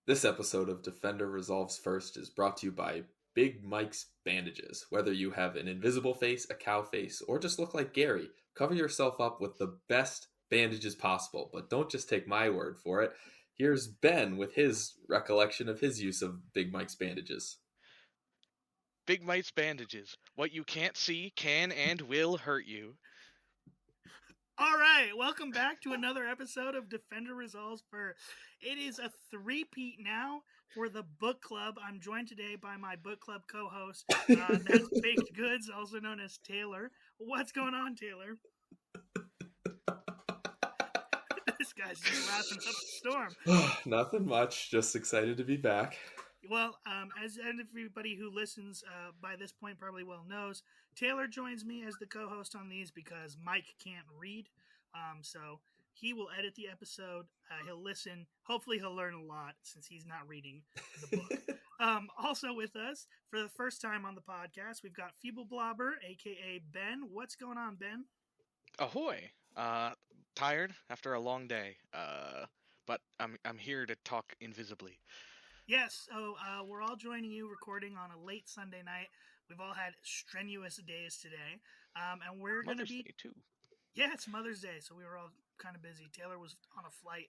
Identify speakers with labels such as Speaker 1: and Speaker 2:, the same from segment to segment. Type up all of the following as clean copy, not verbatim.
Speaker 1: This episode of Defender Resolves First is brought to you by Big Mike's Bandages. Whether you have an invisible face, a cow face, or just look like Gary, cover yourself up with the best bandages possible. But don't just take my word for it. Here's Ben with his recollection of his use of Big Mike's Bandages.
Speaker 2: Big Mite's bandages. What you can't see can and will hurt you.
Speaker 3: All right, welcome back to another episode of Defender Resolves for. It is a three-peat now for the book club. I'm joined today by my book club co-host, that's Baked Goods, also known as Taylor. What's going on, Taylor? This guy's just laughing up a storm.
Speaker 1: Nothing much, just excited to be back.
Speaker 3: Well, as everybody who listens by this point probably well knows, Taylor joins me as the co-host on these because Mike can't read. So he will edit the episode. He'll listen. Hopefully, he'll learn a lot since he's not reading the book. Also with us for the first time on the podcast, we've got Feebleblobbing, aka Ben. What's going on, Ben?
Speaker 2: Ahoy! Tired after a long day. But I'm here to talk invisibly.
Speaker 3: Yes, so we're all joining you recording on a late Sunday night. We've all had strenuous days today, and we're going to
Speaker 2: Mother's
Speaker 3: be.
Speaker 2: Day too.
Speaker 3: Yeah, it's Mother's Day, so we were all kind of busy. Taylor was on a flight,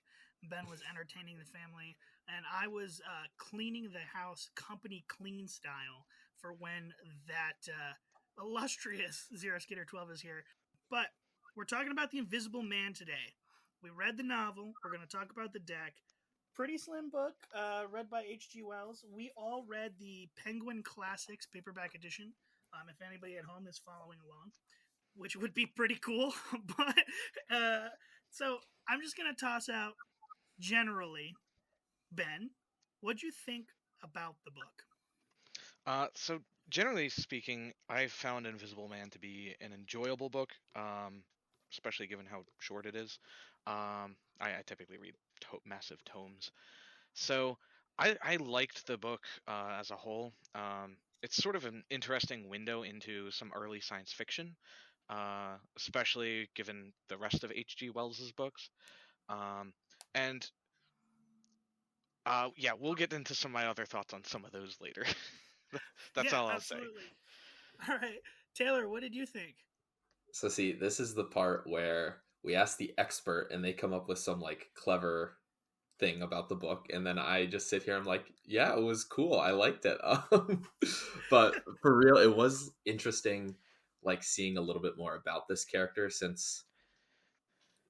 Speaker 3: Ben was entertaining the family, and I was cleaning the house company clean style for when that illustrious Zero Skitter 12 is here. But we're talking about The Invisible Man today. We read the novel, we're going to talk about the deck. Pretty slim book, read by H.G. Wells. We all read the Penguin Classics paperback edition. If anybody at home is following along, which would be pretty cool. But so I'm just gonna toss out generally, Ben. What'd you think about the book?
Speaker 2: So generally speaking, I found Invisible Man to be an enjoyable book, especially given how short it is. I typically read massive tomes. So I liked the book as a whole. It's sort of an interesting window into some early science fiction, especially given the rest of H.G. Wells's books. Um, and yeah, we'll get into some of my other thoughts on some of those later. That's
Speaker 3: Yeah,
Speaker 2: all I'll say.
Speaker 3: absolutely. All right, Taylor, what did you think?
Speaker 1: So, see, this is the part where we ask the expert and they come up with some like clever thing about the book, and then I just sit here. I'm like, yeah, it was cool. I liked it. But for real, it was interesting, like seeing a little bit more about this character since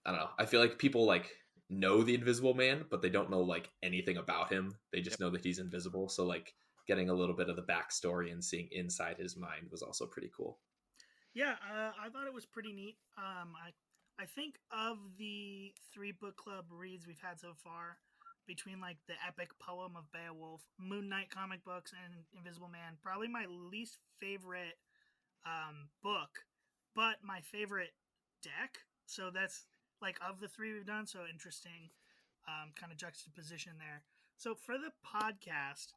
Speaker 1: I don't know. I feel like people like know the Invisible Man, but they don't know like anything about him. They just
Speaker 2: Yep.
Speaker 1: know that he's invisible. So like getting a little bit of the backstory and seeing inside his mind was also pretty cool.
Speaker 3: Yeah, I thought it was pretty neat. I think of the three book club reads we've had so far, between like the epic poem of Beowulf, Moon Knight comic books, and Invisible Man, probably my least favorite book, but my favorite deck. So that's like of the three we've done. So interesting, kind of juxtaposition there. So for the podcast,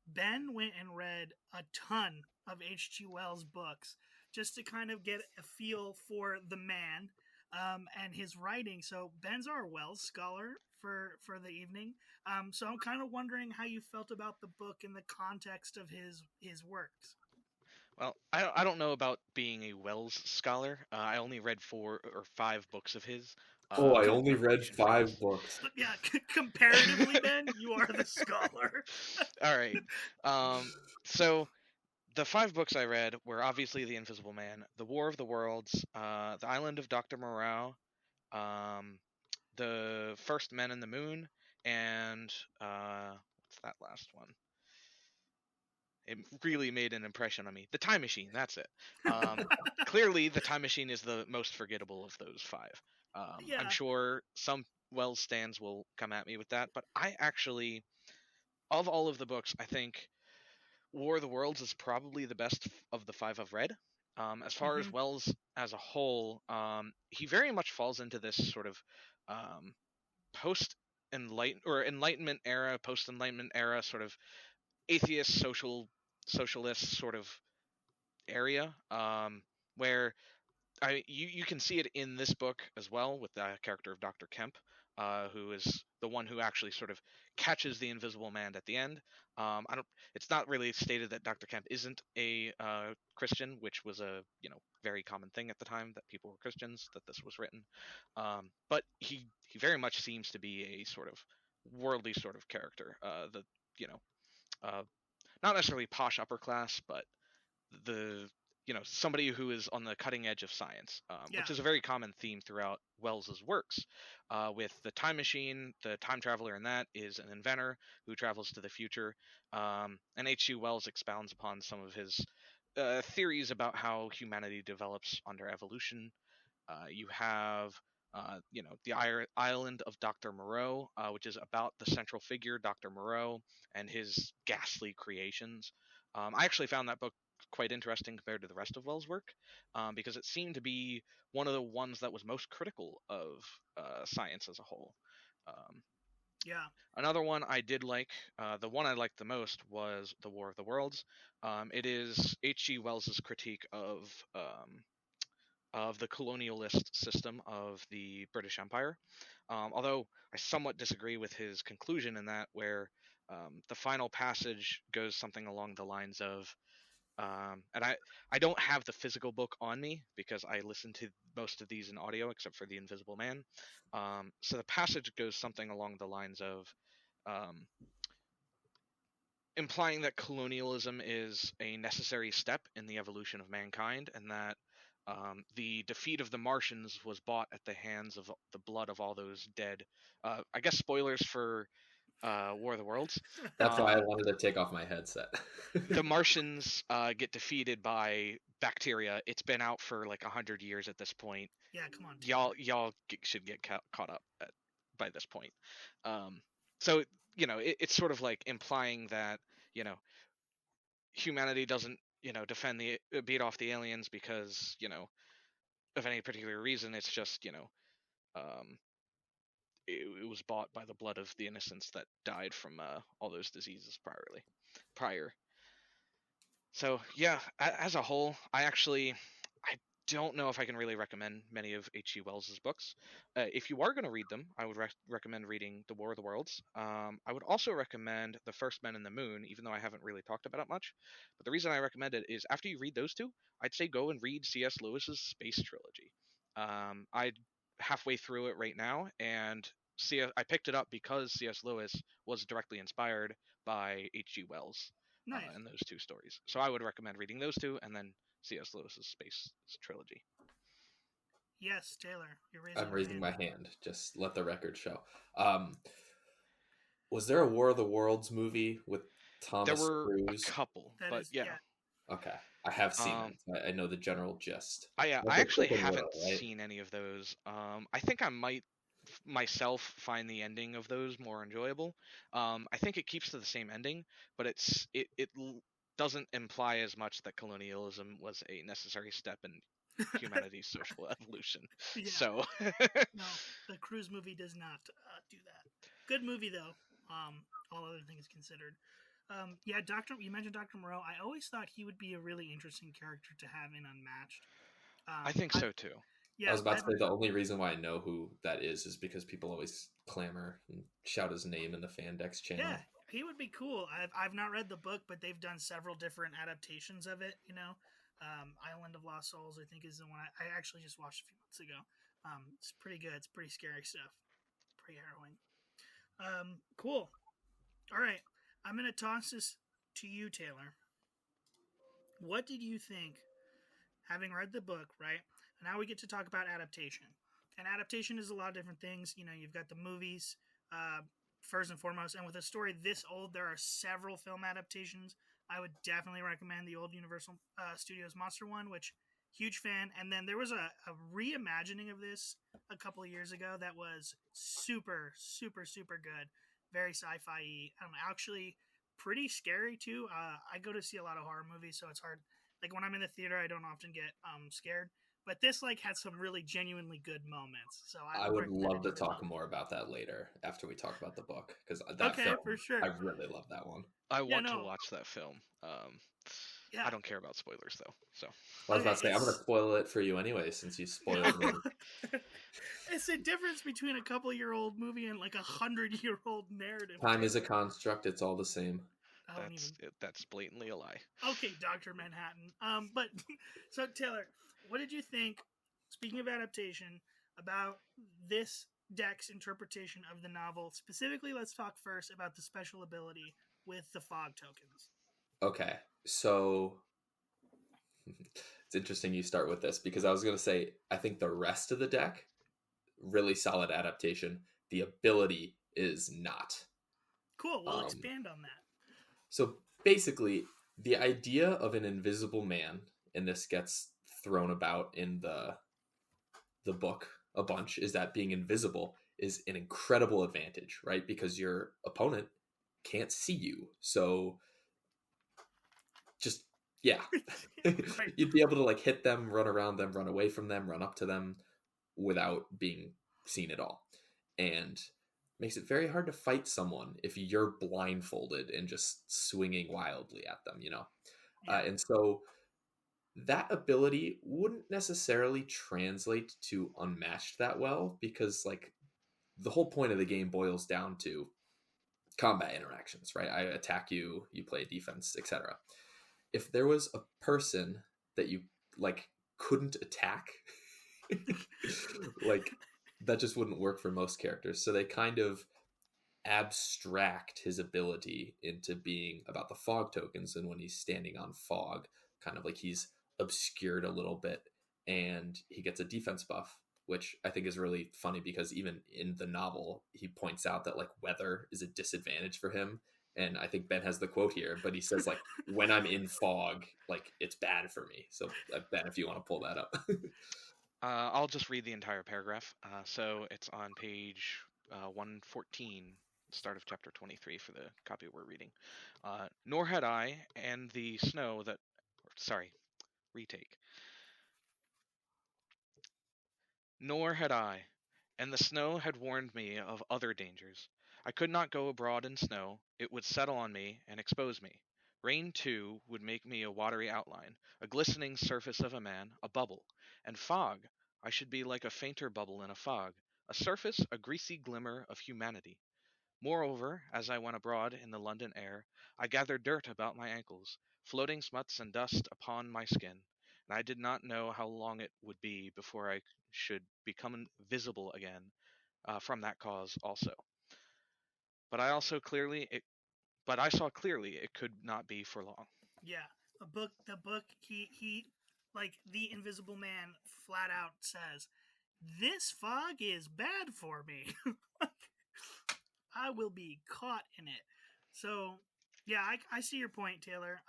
Speaker 3: Ben went and read a ton of H.G. Wells books just to kind of get a feel for the man and his writing. So Ben's our Wells scholar for the evening. So I'm kind of wondering how you felt about the book in the context of his works.
Speaker 2: Well, I don't know about being a Wells scholar. I only read 4 or 5 books of his.
Speaker 1: Oh, I
Speaker 3: Com-
Speaker 1: only read
Speaker 2: Reputation
Speaker 1: five
Speaker 2: famous.
Speaker 1: books.
Speaker 3: yeah, comparatively, Ben, you are the scholar.
Speaker 2: All right. Um, so the 5 books I read were obviously The Invisible Man, The War of the Worlds, The Island of Dr. Moreau, um, The First Men in the Moon, and what's that last one? It really made an impression on me. The Time Machine, that's it. Clearly, The Time Machine is the most forgettable of those 5. I'm
Speaker 3: Yeah.
Speaker 2: sure some Wells stands will come at me with that, but I actually, of all of the books, I think War of the Worlds is probably the best of the 5 I've read. As far as
Speaker 3: hmm
Speaker 2: Wells as a whole, he very much falls into this sort of um, post Enlightenment era, post Enlightenment era sort of atheist socialist sort of area, where you can see it in this book as well with the character of Dr. Kemp. who is the one who actually sort of catches the Invisible Man at the end. I don't. It's not really stated that Dr. Kemp isn't a Christian, which was a very common thing at the time that people were Christians that this was written. But he very much seems to be a sort of worldly sort of character. The you know uh, Not necessarily posh upper class, but the somebody who is on the cutting edge of science,
Speaker 3: Yeah.
Speaker 2: which is a very common theme throughout Wells's works. With the time machine, the time traveler in that is an inventor who travels to the future, and H.G. Wells expounds upon some of his theories about how humanity develops under evolution. You have the island of Dr. Moreau, which is about the central figure, Dr. Moreau, and his ghastly creations. I actually found that book quite interesting compared to the rest of Wells' work, because it seemed to be one of the ones that was most critical of science as a whole. Um,
Speaker 3: Yeah.
Speaker 2: Another one I did like, the one I liked the most was The War of the Worlds. It is H.G. Wells's critique of the colonialist system of the British Empire. Although I somewhat disagree with his conclusion in that, where the final passage goes something along the lines of, and I don't have the physical book on me because I listen to most of these in audio except for The Invisible Man. So the passage goes something along the lines of, um, implying that colonialism is a necessary step in the evolution of mankind, and that the defeat of the Martians was bought at the hands of the blood of all those dead. I guess spoilers for War of the Worlds.
Speaker 1: That's why I
Speaker 2: Um,
Speaker 1: wanted to take off my headset.
Speaker 2: the Martians get defeated by bacteria. It's been out for like 100 years at this point.
Speaker 3: Yeah. Come on, Taylor.
Speaker 2: Y'all should get caught up by this point. Um, so it's sort of like implying that you know humanity doesn't defend the beat off the aliens because of any particular reason. It's just um, it was bought by the blood of the innocents that died from all those diseases prior. So yeah, as a whole, I don't know if I can really recommend many of H.G. Wells's books. If you are going to read them, I would recommend reading The War of the Worlds. I would also recommend The First Men in the Moon, even though I haven't really talked about it much. But the reason I recommend it is after you read those two, I'd say go and read C.S. Lewis's Space Trilogy. I'm halfway through it right now, and I picked it up because C.S. Lewis was directly inspired by H.G. Wells
Speaker 3: Nice.
Speaker 2: in those two stories. So I would recommend reading those two and then C.S. Lewis's Space Trilogy.
Speaker 3: Yes, Taylor, you're raising
Speaker 1: I'm
Speaker 3: your
Speaker 1: raising
Speaker 3: hand.
Speaker 1: my hand. Just let the record show. Was there a War of the Worlds movie with
Speaker 2: There
Speaker 1: Thomas
Speaker 2: were a
Speaker 1: Cruise?
Speaker 2: couple,
Speaker 3: That
Speaker 2: but
Speaker 3: is,
Speaker 2: yeah.
Speaker 3: yeah.
Speaker 1: Okay, I have seen
Speaker 2: Um,
Speaker 1: it. I know the general gist.
Speaker 2: I
Speaker 1: That's a
Speaker 2: actually
Speaker 1: quick and
Speaker 2: haven't
Speaker 1: little, right?
Speaker 2: seen any of those. I think I might myself find the ending of those more enjoyable. I think it keeps to the same ending, but doesn't imply as much that colonialism was a necessary step in humanity's social evolution.
Speaker 3: Yeah.
Speaker 2: So
Speaker 3: No, the Cruise movie does not do that. Good movie though. All other things considered. Yeah, Doctor. You mentioned Doctor Moreau. I always thought he would be a really interesting character to have in Unmatched.
Speaker 2: I think
Speaker 3: I
Speaker 2: so too.
Speaker 1: I
Speaker 3: yeah,
Speaker 1: was about to say the only reason why I know who that is because people always clamor and shout his name in the Fandex
Speaker 3: yeah,
Speaker 1: channel.
Speaker 3: he would be cool. I've not read the book, but they've done several different adaptations of it. Island of Lost Souls, I think, is the one I actually just watched a few months ago. It's pretty good. It's pretty scary stuff. Pretty harrowing. Cool. All right, I'm gonna toss this to you, Taylor. What did you think, having read the book, right? Now we get to talk about adaptation. And adaptation is a lot of different things. You've got the movies, uh, first and foremost. And with a story this old, there are several film adaptations. I would definitely recommend the old Universal Studios Monster one, which huge fan. And then there was a reimagining of this a couple of years ago that was super, super, super good. Very sci-fi. Actually pretty scary too. I go to see a lot of horror movies, so it's hard. Like when I'm in the theater, I don't often get scared. But this had some really genuinely good moments. So I
Speaker 1: I
Speaker 3: would
Speaker 1: would
Speaker 3: recommend
Speaker 1: love
Speaker 3: it
Speaker 1: to
Speaker 3: to
Speaker 1: talk
Speaker 3: everybody.
Speaker 1: more about that later after we talk about the book because that
Speaker 3: Okay,
Speaker 1: film,
Speaker 3: for
Speaker 1: I
Speaker 3: sure.
Speaker 1: really love that one.
Speaker 2: I
Speaker 3: Yeah,
Speaker 2: want to
Speaker 3: no,
Speaker 2: watch that film.
Speaker 3: Yeah.
Speaker 2: I don't care about spoilers though. So
Speaker 1: Well, I was
Speaker 3: Okay.
Speaker 1: about to say, I'm going to spoil it for you anyway, since you spoiled me.
Speaker 3: It's the difference between a couple-year-old movie and like 100-year-old narrative.
Speaker 1: Time is a
Speaker 3: Taylor.
Speaker 1: construct. It's all the same.
Speaker 3: I don't even.
Speaker 2: that's blatantly a lie.
Speaker 3: Okay, Doctor Manhattan. But so Taylor, what did you think? Speaking of adaptation, about this deck's interpretation of the novel specifically, let's talk first about the special ability with the fog tokens.
Speaker 1: Okay, so it's interesting you start with this because I was going to say, I think the rest of the deck, really solid adaptation. The ability is not.
Speaker 3: Cool. We'll
Speaker 1: Um,
Speaker 3: expand on that.
Speaker 1: so basically, the idea of an invisible man, and this gets thrown about in the book a bunch, is that being invisible is an incredible advantage, right? Because your opponent can't see you. So just yeah.
Speaker 3: Right.
Speaker 1: You'd be able to like hit them, run around them, run away from them, run up to them without being seen at all. And makes it very hard to fight someone if you're blindfolded and just swinging wildly at them, you know?
Speaker 3: Yeah.
Speaker 1: And so that ability wouldn't necessarily translate to unmatched that well because like the whole point of the game boils down to combat interactions, right? I attack you, you play defense, etc. If there was a person that you like couldn't attack, like that just wouldn't work for most characters. So they kind of abstract his ability into being about the fog tokens, and when he's standing on fog, kind of like he's obscured a little bit, and he gets a defense buff, which I think is really funny because even in the novel he points out that like weather is a disadvantage for him. And I think Ben has the quote here, but he says like, when I'm in fog, like it's bad for me. So Ben, if you want to pull that up.
Speaker 2: I'll just read the entire paragraph. So it's on page 114, start of chapter 23 for the copy we're reading. Nor had I, and the snow that. Sorry, retake. Nor had I, and the snow had warned me of other dangers. I could not go abroad in snow, it would settle on me and expose me. Rain, too, would make me a watery outline, a glistening surface of a man, a bubble. And fog, I should be like a fainter bubble in a fog, a surface, a greasy glimmer of humanity. Moreover, as I went abroad in the London air, I gathered dirt about my ankles, floating smuts and dust upon my skin, and I did not know how long it would be before I should become visible again from that cause also. But I also clearly it, but I saw clearly it could not be for long.
Speaker 3: Yeah. The book he like the Invisible Man flat out says, "This fog is bad for me. I will be caught in it." So, yeah, I see your point, Taylor.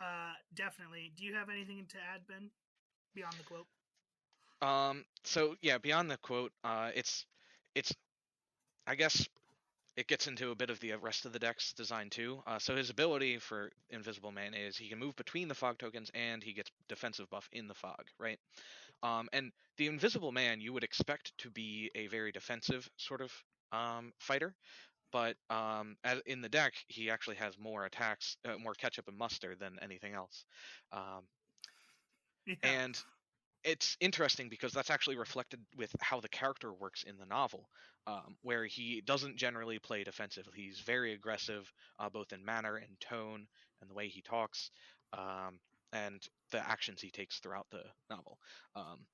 Speaker 3: Definitely. Do you have anything to add, Ben, beyond the quote?
Speaker 2: So yeah, beyond the quote, it's I guess it gets into a bit of the rest of the deck's design too. So his ability for Invisible Man is he can move between the fog tokens and he gets defensive buff in the fog, right? And the Invisible Man you would expect to be a very defensive sort of fighter, but in the deck he actually has more attacks, more ketchup and mustard than anything else. Um,
Speaker 3: Yeah.
Speaker 2: and it's interesting because that's actually reflected with how the character works in the novel, where he doesn't generally play defensive. He's very aggressive, both in manner and tone, and the way he talks, and the actions he takes throughout the novel.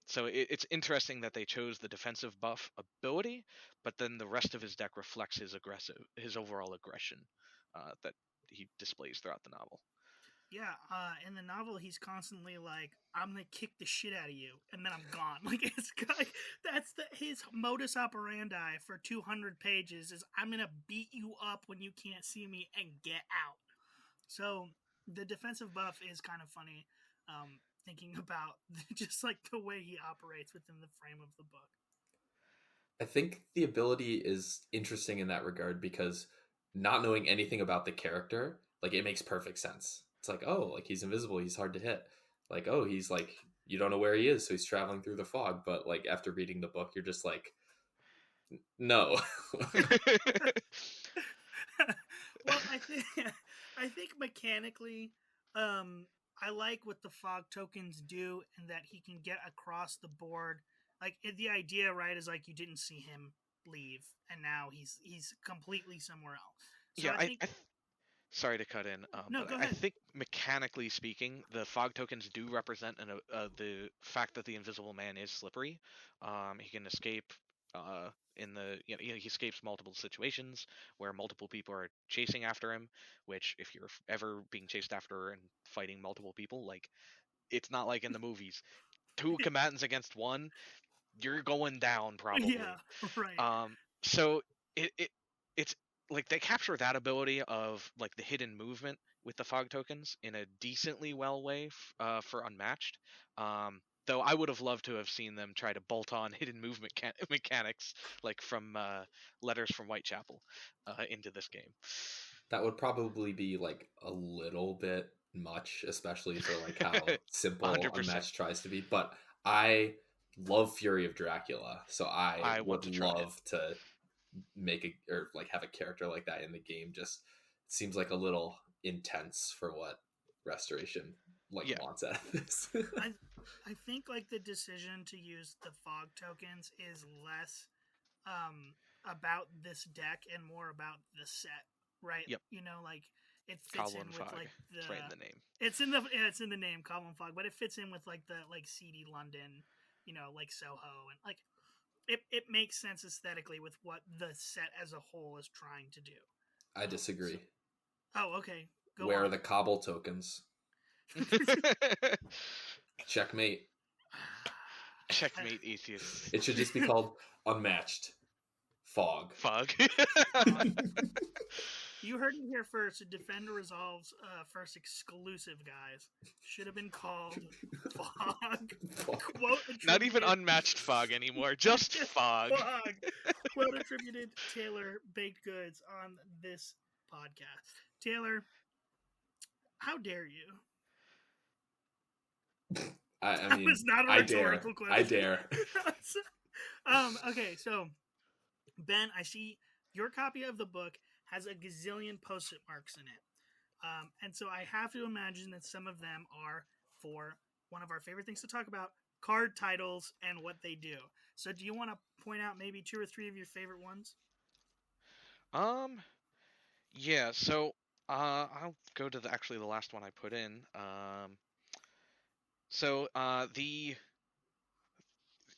Speaker 2: So it's interesting that they chose the defensive buff ability, but then the rest of his deck reflects his overall aggression that he displays throughout the novel.
Speaker 3: Yeah, in the novel, he's constantly like, "I'm gonna kick the shit out of you, and then I'm gone." Like it's like that's his modus operandi for 200 pages is I'm gonna beat you up when you can't see me and get out. So the defensive buff is kind of funny, thinking about just like the way he operates within the frame of the book.
Speaker 1: I think the ability is interesting in that regard because not knowing anything about the character, like it makes perfect sense. It's like, oh, like he's invisible, he's hard to hit. Like, oh, he's like you don't know where he is, so he's traveling through the fog. But like after reading the book, you're just like, no.
Speaker 3: Well, I think I think mechanically, I like what the fog tokens do, and that he can get across the board. Like the idea, right, is like you didn't see him leave, and now he's completely somewhere else. So
Speaker 2: Yeah,
Speaker 3: I think
Speaker 2: sorry to cut in,
Speaker 3: no,
Speaker 2: but
Speaker 3: go
Speaker 2: I
Speaker 3: ahead.
Speaker 2: think mechanically speaking, the fog tokens do represent the fact that the Invisible Man is slippery. He can escape in the he escapes multiple situations where multiple people are chasing after him. Which, if you're ever being chased after and fighting multiple people, like it's not like in the movies. Two combatants against one, you're going down
Speaker 3: Yeah,
Speaker 2: probably.
Speaker 3: right.
Speaker 2: So it it's like they capture that ability of like the hidden movement with the fog tokens in a decently well way for unmatched. Though I would have loved to have seen them try to bolt on hidden movement mechanics like from Letters from Whitechapel into this game.
Speaker 1: That would probably be like a little bit much, especially for like how simple
Speaker 2: 100%.
Speaker 1: Unmatched tries to be. But I love Fury of Dracula, so I
Speaker 2: I want
Speaker 1: would
Speaker 2: to try it.
Speaker 1: love to make a or like have a character like that in the game. Just seems like a little intense for what Restoration like
Speaker 2: Yeah.
Speaker 1: wants out of this.
Speaker 3: I I think like the decision to use the fog tokens is less about this deck and more about the set, right?
Speaker 2: Yep.
Speaker 3: You know, like it fits
Speaker 2: Cobble
Speaker 3: in
Speaker 2: and
Speaker 3: with
Speaker 2: Fog.
Speaker 3: like
Speaker 2: It's right in the name.
Speaker 3: it's in the name Common Fog, but it fits in with like the like seedy London, you know, like Soho, and like it makes sense aesthetically with what the set as a whole is trying to do.
Speaker 1: I
Speaker 3: So,
Speaker 1: disagree.
Speaker 3: oh, okay, go
Speaker 1: Where are
Speaker 3: on.
Speaker 1: the cobble tokens? Checkmate.
Speaker 2: Checkmate, atheists.
Speaker 1: It should just be called Unmatched Fog.
Speaker 2: Fog.
Speaker 3: Fog. You heard it here first. Defender Resolve's first exclusive, guys. Should have been called Fog.
Speaker 1: Fog.
Speaker 3: Quote
Speaker 2: Not even
Speaker 3: attributed.
Speaker 2: unmatched fog anymore, just
Speaker 3: Just
Speaker 2: fog.
Speaker 3: Fog. Quote attributed Taylor Baked Goods on this podcast. Taylor, how dare you?
Speaker 1: I
Speaker 3: That
Speaker 1: mean,
Speaker 3: was not a
Speaker 1: I dare.
Speaker 3: rhetorical
Speaker 1: I
Speaker 3: question.
Speaker 1: dare.
Speaker 3: Okay, so Ben, I see your copy of the book has a gazillion post-it marks in it. And so I have to imagine that some of them are for one of our favorite things to talk about, card titles and what they do. So do you want to point out maybe two or three of your favorite ones?
Speaker 2: Um, yeah, so I'll go to the last one I put in. The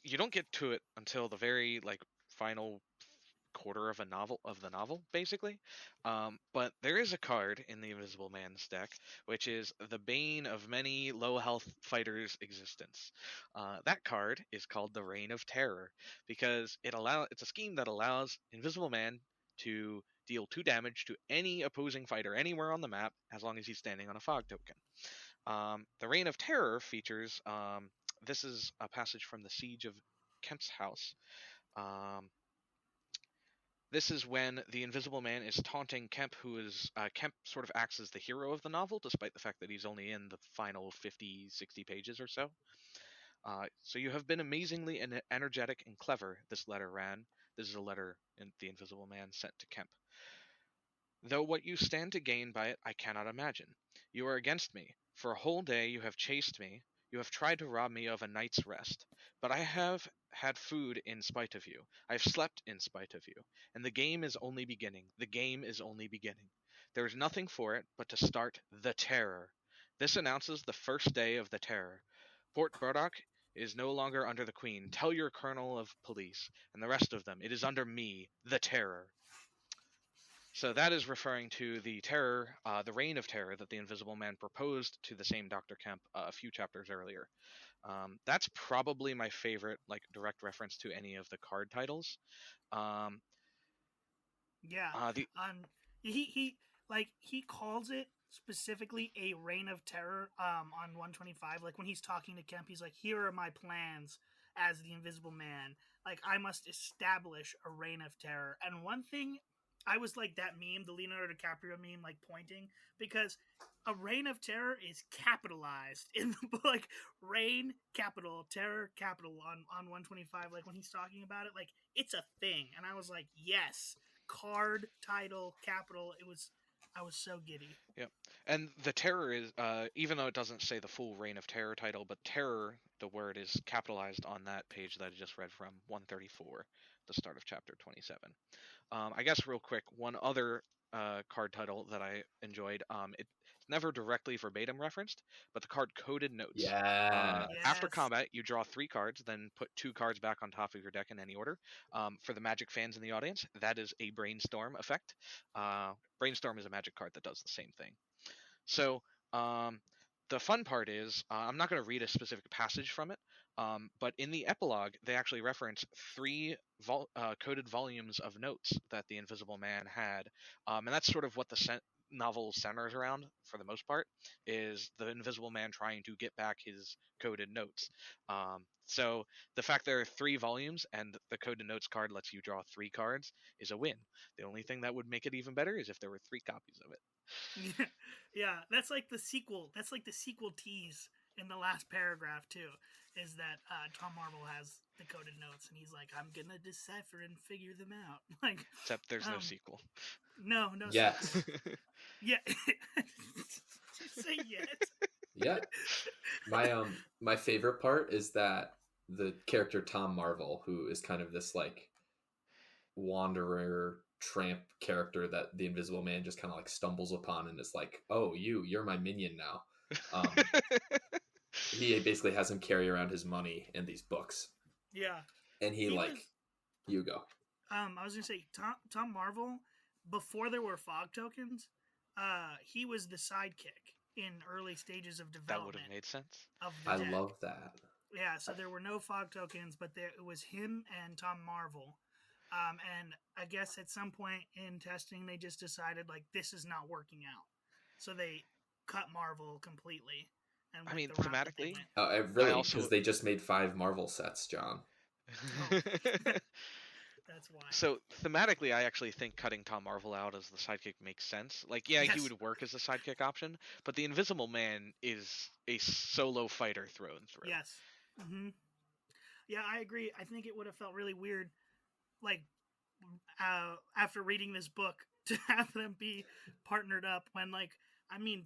Speaker 2: you don't get to it until the very like final quarter of the novel basically, but there is a card in the Invisible Man's deck which is the bane of many low health fighters existence. That card is called the Reign of Terror because it's a scheme that allows Invisible Man to deal 2 damage to any opposing fighter anywhere on the map as long as he's standing on a fog token. The Reign of Terror features this is a passage from the Siege of Kemp's house. um, this is when the Invisible Man is taunting Kemp, who is Kemp sort of acts as the hero of the novel, despite the fact that he's only in the final 50, 60 pages or so. So you have been amazingly energetic and clever, this letter ran. This is a letter the Invisible Man sent to Kemp. Though what you stand to gain by it I cannot imagine. You are against me. For a whole day you have chased me. You have tried to rob me of a night's rest. But I have had food in spite of you. I have slept in spite of you. And the game is only beginning. The game is only beginning. There is nothing for it but to start the terror. This announces the first day of the terror. Port Burdock is no longer under the Queen. Tell your colonel of police and the rest of them it is under me, the terror. So that is referring to the terror, the reign of terror that the Invisible Man proposed to the same Dr. Kemp a few chapters earlier. That's probably my favorite, like direct reference to any of the card titles. Um,
Speaker 3: Yeah.
Speaker 2: the
Speaker 3: Um he like he calls it specifically a reign of terror on 125. Like when he's talking to Kemp, he's like, "Here are my plans as the Invisible Man. Like I must establish a reign of terror." And one thing I was like that meme, the Leonardo DiCaprio meme, like pointing because a reign of terror is capitalized in the book, like reign capital terror capital on 125. Like when he's talking about it, like it's a thing. And I was like, yes, card title capital. It was I was so giddy.
Speaker 2: Yep. And the terror is, even though it doesn't say the full Reign of Terror title, but terror, the word is capitalized on that page that I just read from 134, the start of chapter 27. I guess real quick, one other card title that I enjoyed. It's never directly verbatim referenced, but the card Coded Notes.
Speaker 1: Yeah.
Speaker 2: After
Speaker 3: Yes.
Speaker 2: combat, you draw 3 cards, then put 2 cards back on top of your deck in any order. For the Magic fans in the audience, that is a Brainstorm effect. Brainstorm is a Magic card that does the same thing. So the fun part is, I'm not going to read a specific passage from it, but in the epilogue, they actually reference 3 coded volumes of notes that the Invisible Man had, and that's sort of what the novel centers around for the most part, is the Invisible Man trying to get back his coded notes. So the fact there are 3 volumes and the coded notes card lets you draw 3 cards is a win. The only thing that would make it even better is if there were 3 copies of it.
Speaker 3: Yeah, yeah. That's like the sequel. That's like the sequel tease in the last paragraph too. Is that Tom Marvel has the coded notes and he's like, I'm gonna decipher and figure them out. Like,
Speaker 2: Except there's no
Speaker 3: um,
Speaker 2: sequel.
Speaker 3: no
Speaker 1: Yet.
Speaker 3: sequel. Yeah. Did you say yet?
Speaker 1: Yeah. My favorite part is that the character Tom Marvel, who is kind of this like wanderer tramp character that the Invisible Man just kind of like stumbles upon and is like, "Oh, you're my minion now." He basically has him carry around his money and these books,
Speaker 3: Yeah.
Speaker 1: and he
Speaker 3: He
Speaker 1: like,
Speaker 3: was.
Speaker 1: you go.
Speaker 3: I was gonna say Tom Marvel before there were fog tokens. He was the sidekick in early stages of
Speaker 2: That would have
Speaker 3: development
Speaker 2: made sense.
Speaker 3: of the
Speaker 1: I
Speaker 3: deck.
Speaker 1: love that.
Speaker 3: Yeah, so there were no fog tokens, but it was him and Tom Marvel. And I guess at some point in testing, they just decided like this is not working out, so they cut Marvel completely and
Speaker 2: I
Speaker 3: went
Speaker 2: mean,
Speaker 3: the route that they
Speaker 2: thematically,
Speaker 3: went.
Speaker 2: I
Speaker 1: Really, because
Speaker 2: also.
Speaker 1: they just made 5 Marvel sets, John.
Speaker 3: Oh, that's why.
Speaker 2: So thematically, I actually think cutting Tom Marvel out as the sidekick makes sense. Like, yeah, he
Speaker 3: Yes,
Speaker 2: would work as a sidekick option, but the Invisible Man is a solo fighter through and through.
Speaker 3: yes. Yeah, I agree. I think it would have felt really weird, like after reading this book, to have them be partnered up when, like, I mean,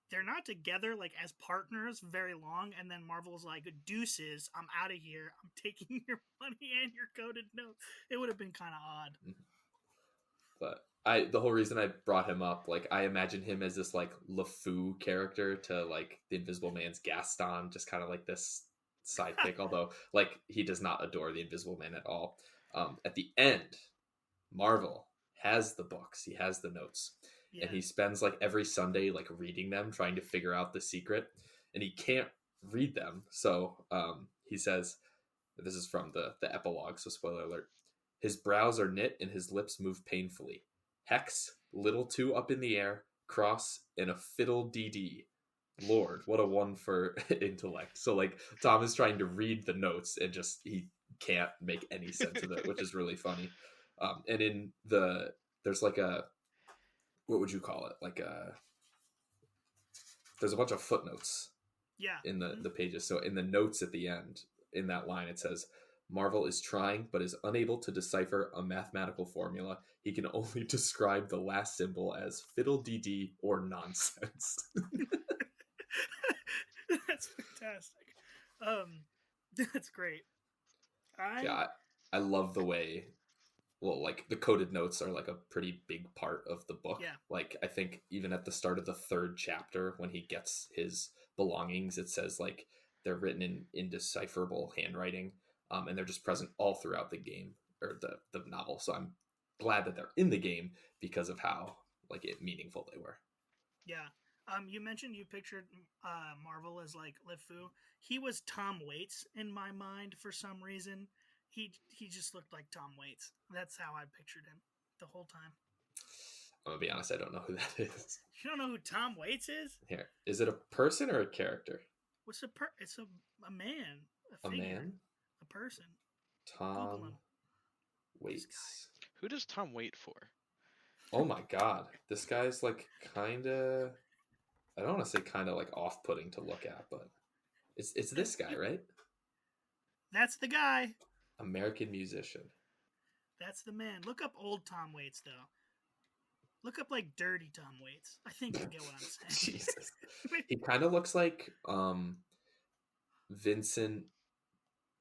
Speaker 3: they're not together like as partners very long, and then Marvel's like, deuces, I'm out of here, I'm taking your money and your coded notes. It would have been kind of odd.
Speaker 1: But the whole reason I brought him up, like I imagine him as this like LeFou character to like the Invisible Man's Gaston, just kind of like this sidekick. Although like he does not adore the Invisible Man at all. At the end, Marvel has the books, he has the notes, and
Speaker 3: Yeah,
Speaker 1: he spends like every Sunday like reading them, trying to figure out the secret, and he can't read them. So he says, this is from the epilogue, so spoiler alert. His brows are knit and his lips move painfully. Hex, little two up in the air, cross, and a fiddle dee dee. Lord, what a one for intellect. So like Tom is trying to read the notes and just he can't make any sense of it, which is really funny. And in there's like a, what would you call it? Like there's a bunch of footnotes
Speaker 3: yeah.
Speaker 1: in the pages. So in the notes at the end, in that line, it says, Marvel is trying but is unable to decipher a mathematical formula. He can only describe the last symbol as fiddle dee dee or nonsense.
Speaker 3: That's fantastic. Um, that's great. I
Speaker 1: Yeah, I love the way, well, like the coded notes are like a pretty big part of the book.
Speaker 3: Yeah,
Speaker 1: Like I think even at the start of the 3rd chapter, when he gets his belongings, it says like they're written in indecipherable handwriting, and they're just present all throughout the game or the novel. So I'm glad that they're in the game because of how like meaningful they were.
Speaker 3: yeah. You mentioned you pictured Marvel as like LeFou. He was Tom Waits in my mind for some reason. He just looked like Tom Waits. That's how I pictured him the whole time.
Speaker 1: I'm gonna be honest, I don't know who that is.
Speaker 3: You don't know who Tom Waits is?
Speaker 1: Here, is it a person or a character?
Speaker 3: What's It's a man, a
Speaker 1: A
Speaker 3: figure,
Speaker 1: man?
Speaker 3: a person. Google
Speaker 1: Tom
Speaker 3: him. This guy.
Speaker 1: Waits.
Speaker 2: Who does Tom wait for?
Speaker 1: Oh my god, this guy's like kind of, I don't want to say kind of like off-putting to look at, but it's this guy, right?
Speaker 3: That's the guy.
Speaker 1: American musician.
Speaker 3: That's the man. Look up old Tom Waits though. Look up like dirty Tom Waits. I think you get what I'm saying.
Speaker 1: Jesus. He kind of looks like Vincent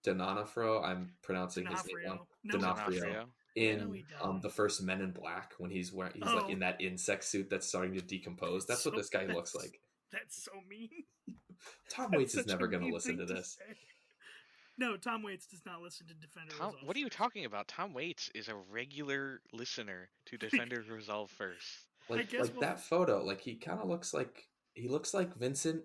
Speaker 1: D'Onofrio. I'm pronouncing his name wrong.
Speaker 3: D'Onofrio. No, he doesn't.
Speaker 1: D'Onofrio
Speaker 2: D'Onofrio. Yeah.
Speaker 3: No,
Speaker 1: in
Speaker 3: he doesn't.
Speaker 1: the first Men in Black when he's wearing like
Speaker 3: Oh,
Speaker 1: in that insect suit that's starting to decompose. That's what
Speaker 3: so
Speaker 1: this guy looks like.
Speaker 3: that's so mean.
Speaker 1: Tom
Speaker 3: That's
Speaker 1: Waits is
Speaker 3: such a
Speaker 1: never going to
Speaker 3: mean
Speaker 1: listen
Speaker 3: thing
Speaker 1: to
Speaker 3: to
Speaker 1: this.
Speaker 3: say. No, Tom Waits does not listen to Defender
Speaker 2: Tom,
Speaker 3: Resolve
Speaker 2: what are you
Speaker 3: first.
Speaker 2: talking about? Tom Waits is a regular listener to Defender Resolve First.
Speaker 3: I
Speaker 1: Like
Speaker 3: guess
Speaker 1: that photo, like he kind of looks like Vincent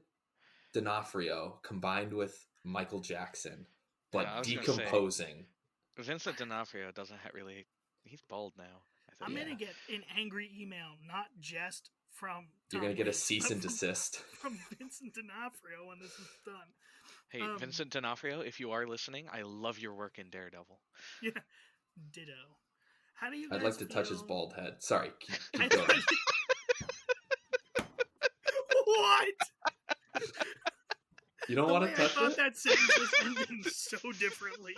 Speaker 1: D'Onofrio combined with Michael Jackson,
Speaker 2: Yeah, I
Speaker 1: but
Speaker 2: was gonna say
Speaker 1: decomposing.
Speaker 2: Vincent D'Onofrio doesn't really. He's bald now. I
Speaker 3: I'm
Speaker 2: think.
Speaker 1: Yeah,
Speaker 3: gonna get an angry email, not just from
Speaker 1: you're
Speaker 3: Tom
Speaker 1: gonna get a
Speaker 3: Waits,
Speaker 1: cease
Speaker 3: but
Speaker 1: and desist.
Speaker 3: from Vincent D'Onofrio when this is done.
Speaker 2: Hey, Vincent D'Onofrio, if you are listening, I love your work in Daredevil.
Speaker 3: Yeah, ditto. How do you
Speaker 1: I'd
Speaker 3: guys
Speaker 1: like to
Speaker 3: feel?
Speaker 1: touch his bald head. Sorry, keep
Speaker 3: I
Speaker 1: going.
Speaker 3: What?
Speaker 1: You don't
Speaker 3: The
Speaker 1: want
Speaker 3: way
Speaker 1: to
Speaker 3: I
Speaker 1: touch
Speaker 3: thought
Speaker 1: it?
Speaker 3: that sentence was ending so differently.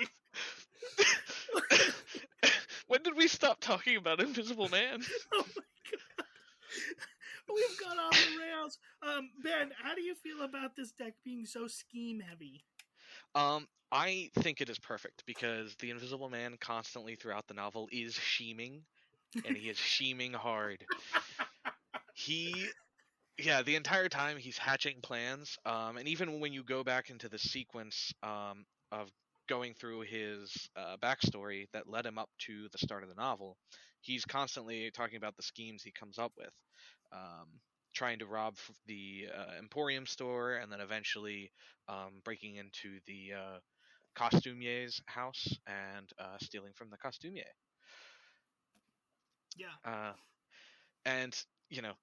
Speaker 2: When did we stop talking about Invisible Man?
Speaker 3: Oh my god. We've gone off the rails. Ben, how do you feel about this deck being so scheme heavy?
Speaker 2: I think it is perfect because the Invisible Man constantly throughout the novel is scheming, and he is scheming hard. The entire time he's hatching plans, and even when you go back into the sequence of going through his backstory that led him up to the start of the novel, he's constantly talking about the schemes he comes up with, um, trying to rob the Emporium store, and then eventually breaking into the costumier's house and stealing from the costumier.
Speaker 3: Yeah.
Speaker 2: And you know,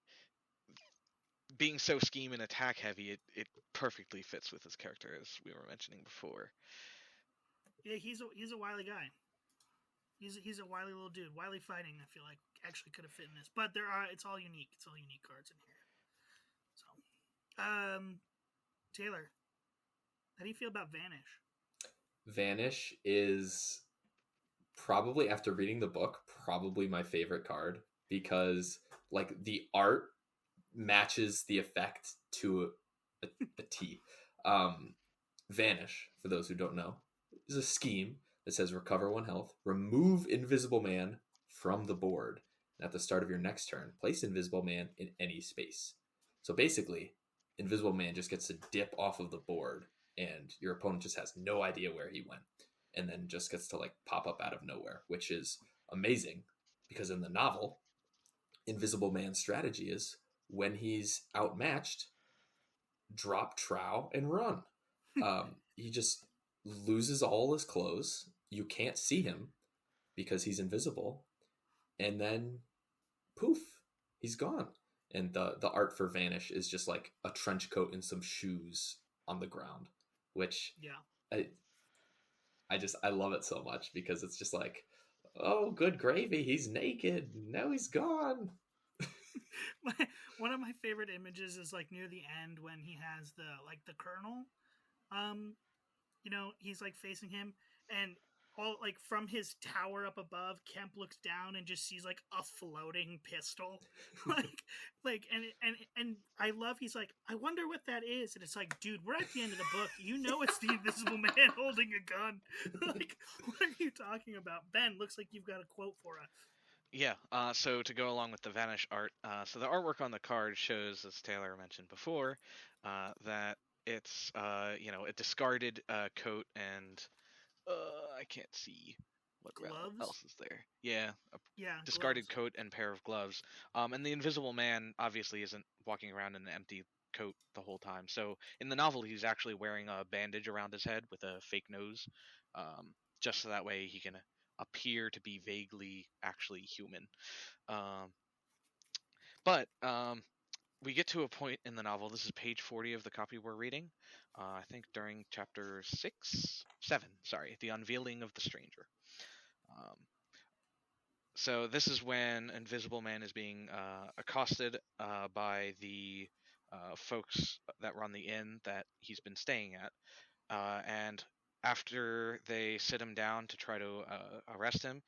Speaker 2: being so scheme and attack heavy, it perfectly fits with his character, as we were mentioning before.
Speaker 3: Yeah, he's a wily guy. He's a wily little dude. Wily fighting, I feel like, actually could have fit in this. But it's all unique. It's all unique cards in here. So Taylor, how do you feel about Vanish?
Speaker 1: Vanish is probably, after reading the book, probably my favorite card because like the art matches the effect to a T. Vanish, for those who don't know, is a scheme that says recover 1 health, remove Invisible Man from the board, and at the start of your next turn, place Invisible Man in any space. So basically, Invisible Man just gets to dip off of the board, and your opponent just has no idea where he went, and then just gets to like pop up out of nowhere, which is amazing because in the novel, Invisible Man's strategy is when he's outmatched, drop trow and run. He just loses all his clothes. You can't see him because he's invisible, and then poof, he's gone. And the art for Vanish is just like a trench coat and some shoes on the ground, which
Speaker 3: Yeah.
Speaker 1: I love it so much because it's just like, oh, good gravy, he's naked. Now he's gone.
Speaker 3: One of my favorite images is like near the end when he has the colonel. He's like facing him, and all like from his tower up above, Kemp looks down and just sees like a floating pistol, and I love. He's like, I wonder what that is, and it's like, dude, we're at the end of the book. It's the Invisible Man holding a gun. Like, what are you talking about, Ben? Looks like you've got a quote for us.
Speaker 2: Yeah, so to go along with the Vanish art, so the artwork on the card shows, as Taylor mentioned before, that it's a discarded coat and I can't see what
Speaker 3: Gloves?
Speaker 2: else is there. Yeah, a
Speaker 3: Yeah,
Speaker 2: discarded
Speaker 3: gloves.
Speaker 2: coat and pair of gloves. And the Invisible Man obviously isn't walking around in an empty coat the whole time. So in the novel, he's actually wearing a bandage around his head with a fake nose, just so that way he can appear to be vaguely actually human. Um, but we get to a point in the novel. This is page 40 of the copy we're reading. I think during chapter 7. Sorry, the unveiling of the stranger. Um, so this is when Invisible Man is being accosted by the folks that run the inn that he's been staying at, and after they sit him down to try to arrest him,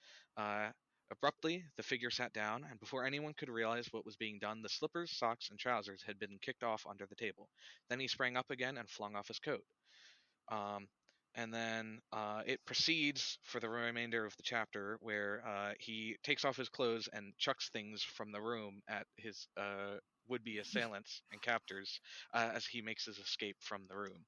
Speaker 2: Abruptly, the figure sat down, and before anyone could realize what was being done, the slippers, socks, and trousers had been kicked off under the table. Then he sprang up again and flung off his coat. Um, and then it proceeds for the remainder of the chapter where he takes off his clothes and chucks things from the room at his would-be assailants and captors as he makes his escape from the room.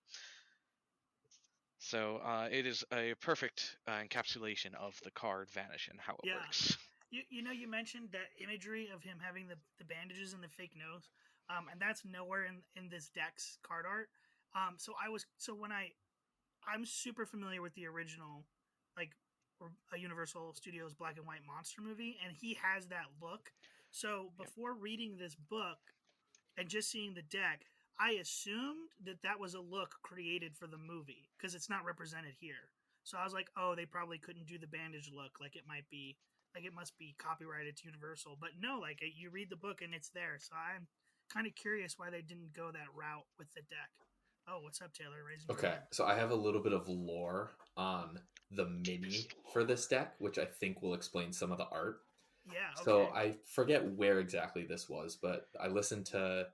Speaker 2: So it is a perfect encapsulation of the card vanish and how it
Speaker 3: Yeah.
Speaker 2: works.
Speaker 3: You mentioned that imagery of him having the bandages and the fake nose, and that's nowhere in this deck's card art. I'm super familiar with the original, like a Universal Studios black and white monster movie, and he has that look. So before reading this book and just seeing the deck, I assumed that was a look created for the movie because it's not represented here. So I was like, oh, they probably couldn't do the bandage look, like it must be copyrighted to Universal. But no, like you read the book and it's there. So I'm kind of curious why they didn't go that route with the deck. Oh, what's up, Taylor? Raising your
Speaker 1: Okay,
Speaker 3: hand.
Speaker 1: so I have a little bit of lore on the mini for this deck, which I think will explain some of the art.
Speaker 3: Yeah.
Speaker 1: So
Speaker 3: Okay.
Speaker 1: I forget where exactly this was, but I listened to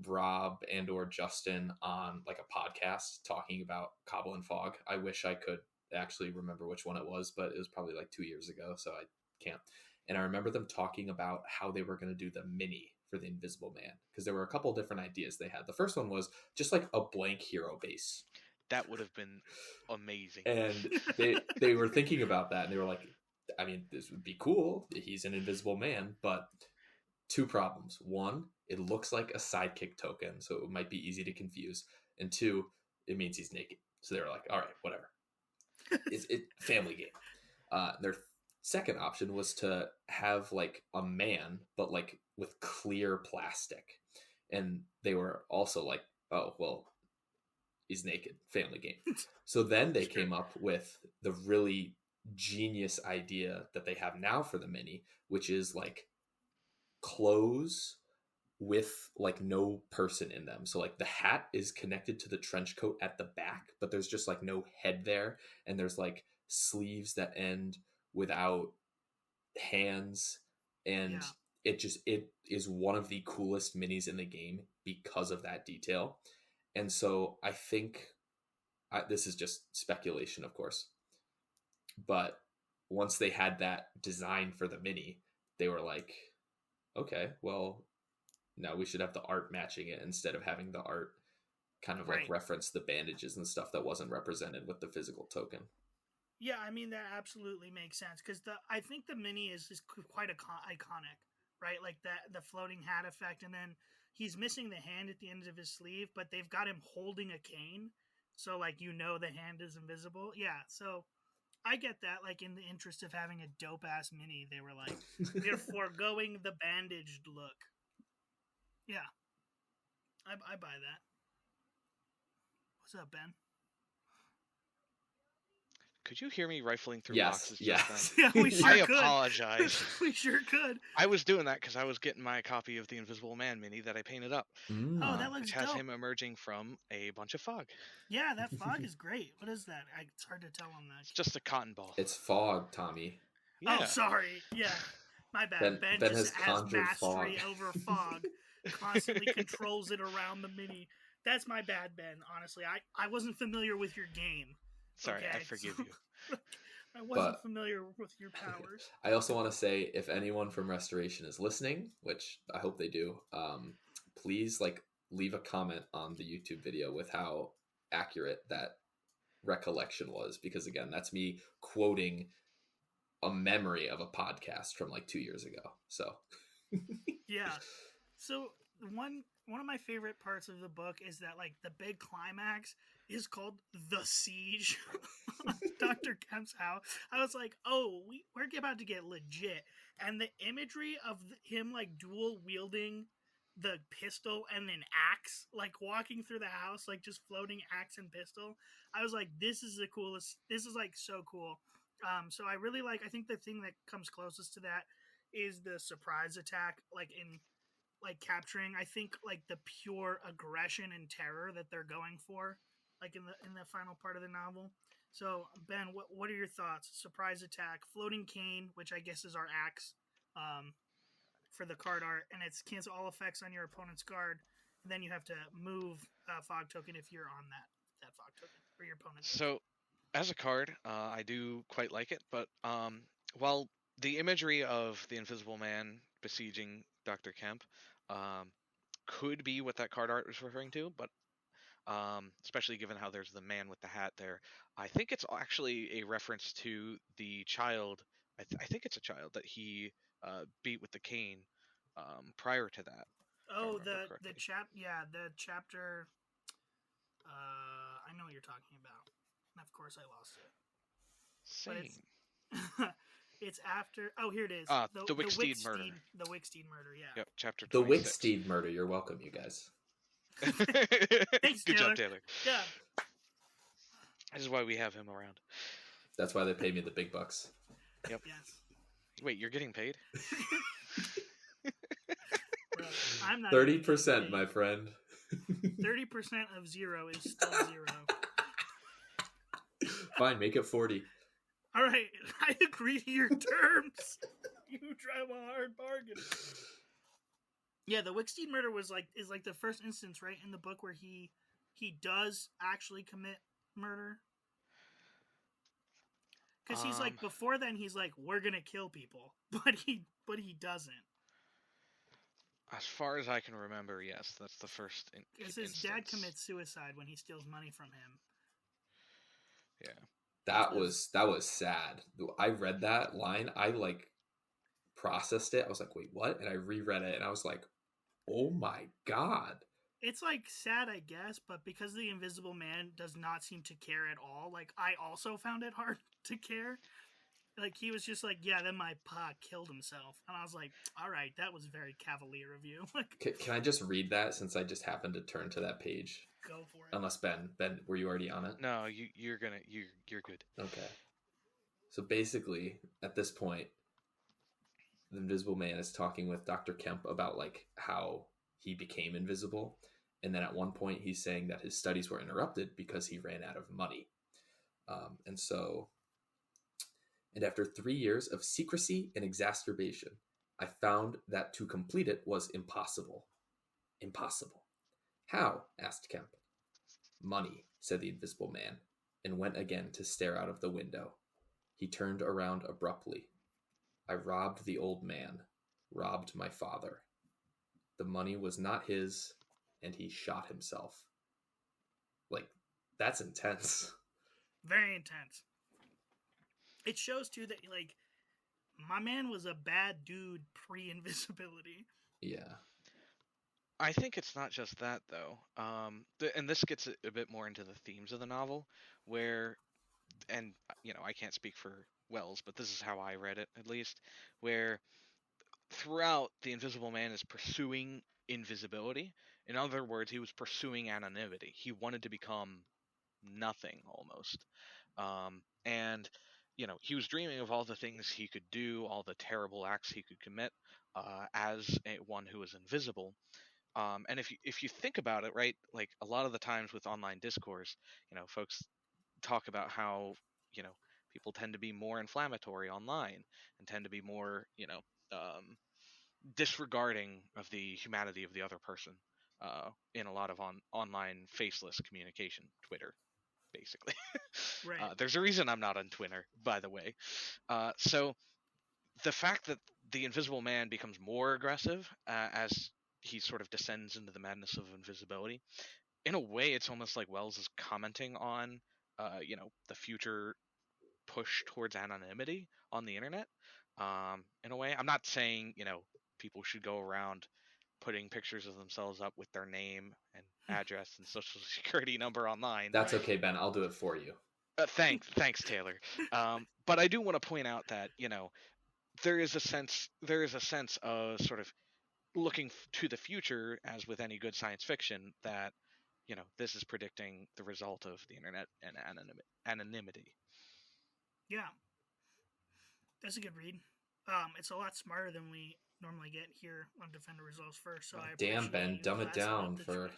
Speaker 1: Rob and or Justin on like a podcast talking about Cobble and Fog. I wish I could actually remember which one it was, but it was probably like 2 years ago, so I can't. And I remember them talking about how they were going to do the mini for the Invisible Man because there were a couple different ideas they had. The first one was just like a blank hero base,
Speaker 2: That would have been amazing.
Speaker 1: and they were thinking about that, and they were like, I mean, this would be cool. He's an Invisible Man, but two problems. One, it looks like a sidekick token, so it might be easy to confuse. And two, it means he's naked. So they were like, all right, whatever. It's family game. Their second option was to have like a man, but like with clear plastic. And they were also like, oh, well, he's naked, family game. So then they came up with the really genius idea that they have now for the mini, which is like clothes with like no person in them. So like the hat is connected to the trench coat at the back, but there's just like no head there, and there's like sleeves that end without hands, and
Speaker 3: Yeah.
Speaker 1: it is one of the coolest minis in the game because of that detail. And so I think this is just speculation, of course, but once they had that design for the mini, they were like, okay, well, now we should have the art matching it instead of having the art kind of like
Speaker 3: Right.
Speaker 1: reference the bandages and stuff that wasn't represented with the physical token.
Speaker 3: Yeah, I mean that absolutely makes sense because I think the mini is quite iconic, right? Like the floating hat effect, and then he's missing the hand at the end of his sleeve, but they've got him holding a cane, so like the hand is invisible. Yeah, so I get that. Like in the interest of having a dope ass mini, they were like they're foregoing the bandaged look. Yeah, I buy that. What's up, Ben?
Speaker 2: Could you hear me rifling through
Speaker 1: Yes,
Speaker 2: boxes just
Speaker 1: yes.
Speaker 3: Yeah, we
Speaker 2: then?
Speaker 3: sure
Speaker 2: I
Speaker 3: could.
Speaker 2: apologize.
Speaker 3: We sure could.
Speaker 2: I was doing that because I was getting my copy of the Invisible Man mini that I painted up,
Speaker 3: Oh, that looks
Speaker 2: which has
Speaker 3: dope.
Speaker 2: him emerging from a bunch of fog.
Speaker 3: Yeah, that fog is great. What is that? It's hard to tell on that.
Speaker 2: It's just a cotton ball.
Speaker 1: It's fog, Tommy.
Speaker 2: Yeah.
Speaker 3: Oh, sorry. Yeah, my bad. Ben
Speaker 1: Ben
Speaker 3: just
Speaker 1: has conjured
Speaker 3: mastery
Speaker 1: fog.
Speaker 3: over fog, constantly controls it around the mini. That's my bad, Ben. Honestly, I wasn't familiar with your game.
Speaker 2: Sorry,
Speaker 3: Okay?
Speaker 2: I forgive you.
Speaker 3: I wasn't
Speaker 1: But
Speaker 3: familiar with your powers.
Speaker 1: I also want to say, if anyone from Restoration is listening, which I hope they do, please like leave a comment on the YouTube video with how accurate that recollection was, because again, that's me quoting a memory of a podcast from like 2 years ago. So
Speaker 3: Yeah. So one of my favorite parts of the book is that like the big climax is called the siege on Dr. Kemp's house. I was like, oh, we're about to get legit, and the imagery of him like dual wielding the pistol and an axe, like walking through the house, like just floating axe and pistol. I was like, this is the coolest. This is like so cool. So I really like. I think the thing that comes closest to that is the surprise attack, like in like capturing, I think, like the pure aggression and terror that they're going for, like in the final part of the novel. So Ben, what are your thoughts? Surprise attack, floating cane, which I guess is our axe, um, for the card art, and it's cancel all effects on your opponent's guard. And then you have to move fog token if you're on that fog token, or your opponent is.
Speaker 2: So, as a card, I do quite like it, but while the imagery of the Invisible Man besieging Dr. Kemp um, could be what that card art was referring to, but especially given how there's the man with the hat there, I think it's actually a reference to the child. I think it's a child that he beat with the cane prior to that, if I
Speaker 3: Oh,
Speaker 2: remember
Speaker 3: the
Speaker 2: correctly.
Speaker 3: the chapter. I know what you're talking about. And of course, I lost it. But
Speaker 2: Same.
Speaker 3: it's after. Oh, here it is.
Speaker 2: The
Speaker 3: The
Speaker 2: Wicksteed murder.
Speaker 3: The Wicksteed murder. Yeah.
Speaker 2: Yep, chapter
Speaker 1: The
Speaker 2: 26.
Speaker 1: Wicksteed murder. You're welcome, you guys.
Speaker 3: Thanks,
Speaker 2: Good job,
Speaker 3: Taylor.
Speaker 2: Taylor.
Speaker 3: Yeah.
Speaker 2: This is why we have him around.
Speaker 1: That's why they pay me the big bucks.
Speaker 2: Yep.
Speaker 3: Yes.
Speaker 2: Wait, you're getting paid?
Speaker 3: Bro, I'm not.
Speaker 1: 30%, my friend.
Speaker 3: 30% of 0 is still 0.
Speaker 1: Fine, make it 40.
Speaker 3: All right, I agree to your terms. You drive a hard bargain. Yeah, the Wicksteed murder is like the first instance, right, in the book where he does actually commit murder. Because he's like, before then he's like, we're gonna kill people, but he doesn't.
Speaker 2: As far as I can remember, yes, that's the first
Speaker 3: Because his
Speaker 2: instance.
Speaker 3: dad commits suicide when he steals money from him.
Speaker 2: Yeah.
Speaker 1: That was sad. I read that line. I like processed it. I was like, wait, what? And I reread it and I was like, oh my God.
Speaker 3: It's like sad, I guess, but because the Invisible Man does not seem to care at all, like I also found it hard to care. Like he was just like, yeah, then my pa killed himself, and I was like, all right, that was very cavalier of you. Like,
Speaker 1: Can I just read that since I just happened to turn to that page?
Speaker 3: go for it.
Speaker 1: Unless Ben, were you already on it?
Speaker 2: No, you're good.
Speaker 1: Okay. So basically, at this point, the Invisible Man is talking with Dr. Kemp about like how he became invisible. And then at one point, he's saying that his studies were interrupted because he ran out of money. And after 3 years of secrecy and exacerbation, I found that to complete it was impossible. Impossible. How? Asked Kemp. Money, said the Invisible Man, and went again to stare out of the window. He turned around abruptly. I robbed the old man, robbed my father. The money was not his, and he shot himself. Like, that's intense.
Speaker 3: Very intense. It shows too that like my man was a bad dude pre-invisibility.
Speaker 1: Yeah.
Speaker 2: I think it's not just that though. And this gets a bit more into the themes of the novel, where, and I can't speak for Wells, but this is how I read it at least, where throughout the Invisible Man is pursuing invisibility. In other words, he was pursuing anonymity. He wanted to become nothing almost. And he was dreaming of all the things he could do, all the terrible acts he could commit as one who was invisible. And if you think about it, right, like a lot of the times with online discourse, folks talk about how people tend to be more inflammatory online and tend to be more disregarding of the humanity of the other person in a lot of online faceless communication, Twitter, basically.
Speaker 3: Right.
Speaker 2: There's a reason I'm not on Twitter, by the way. So the fact that the Invisible Man becomes more aggressive as he sort of descends into the madness of invisibility, in a way, it's almost like Wells is commenting on, the future push towards anonymity on the internet. In a way, I'm not saying people should go around putting pictures of themselves up with their name and address and social security number online.
Speaker 1: That's okay, Ben. I'll do it for you.
Speaker 2: Thanks, Taylor. But I do want to point out that there is a sense of sort of looking to the future, as with any good science fiction, that this is predicting the result of the internet and anonymity.
Speaker 3: Yeah. That's a good read. It's a lot smarter than we normally get here on Defender Results First. So I appreciate
Speaker 1: Damn, Ben,
Speaker 3: you
Speaker 1: dumb it
Speaker 3: classing up
Speaker 1: down
Speaker 3: the
Speaker 1: for.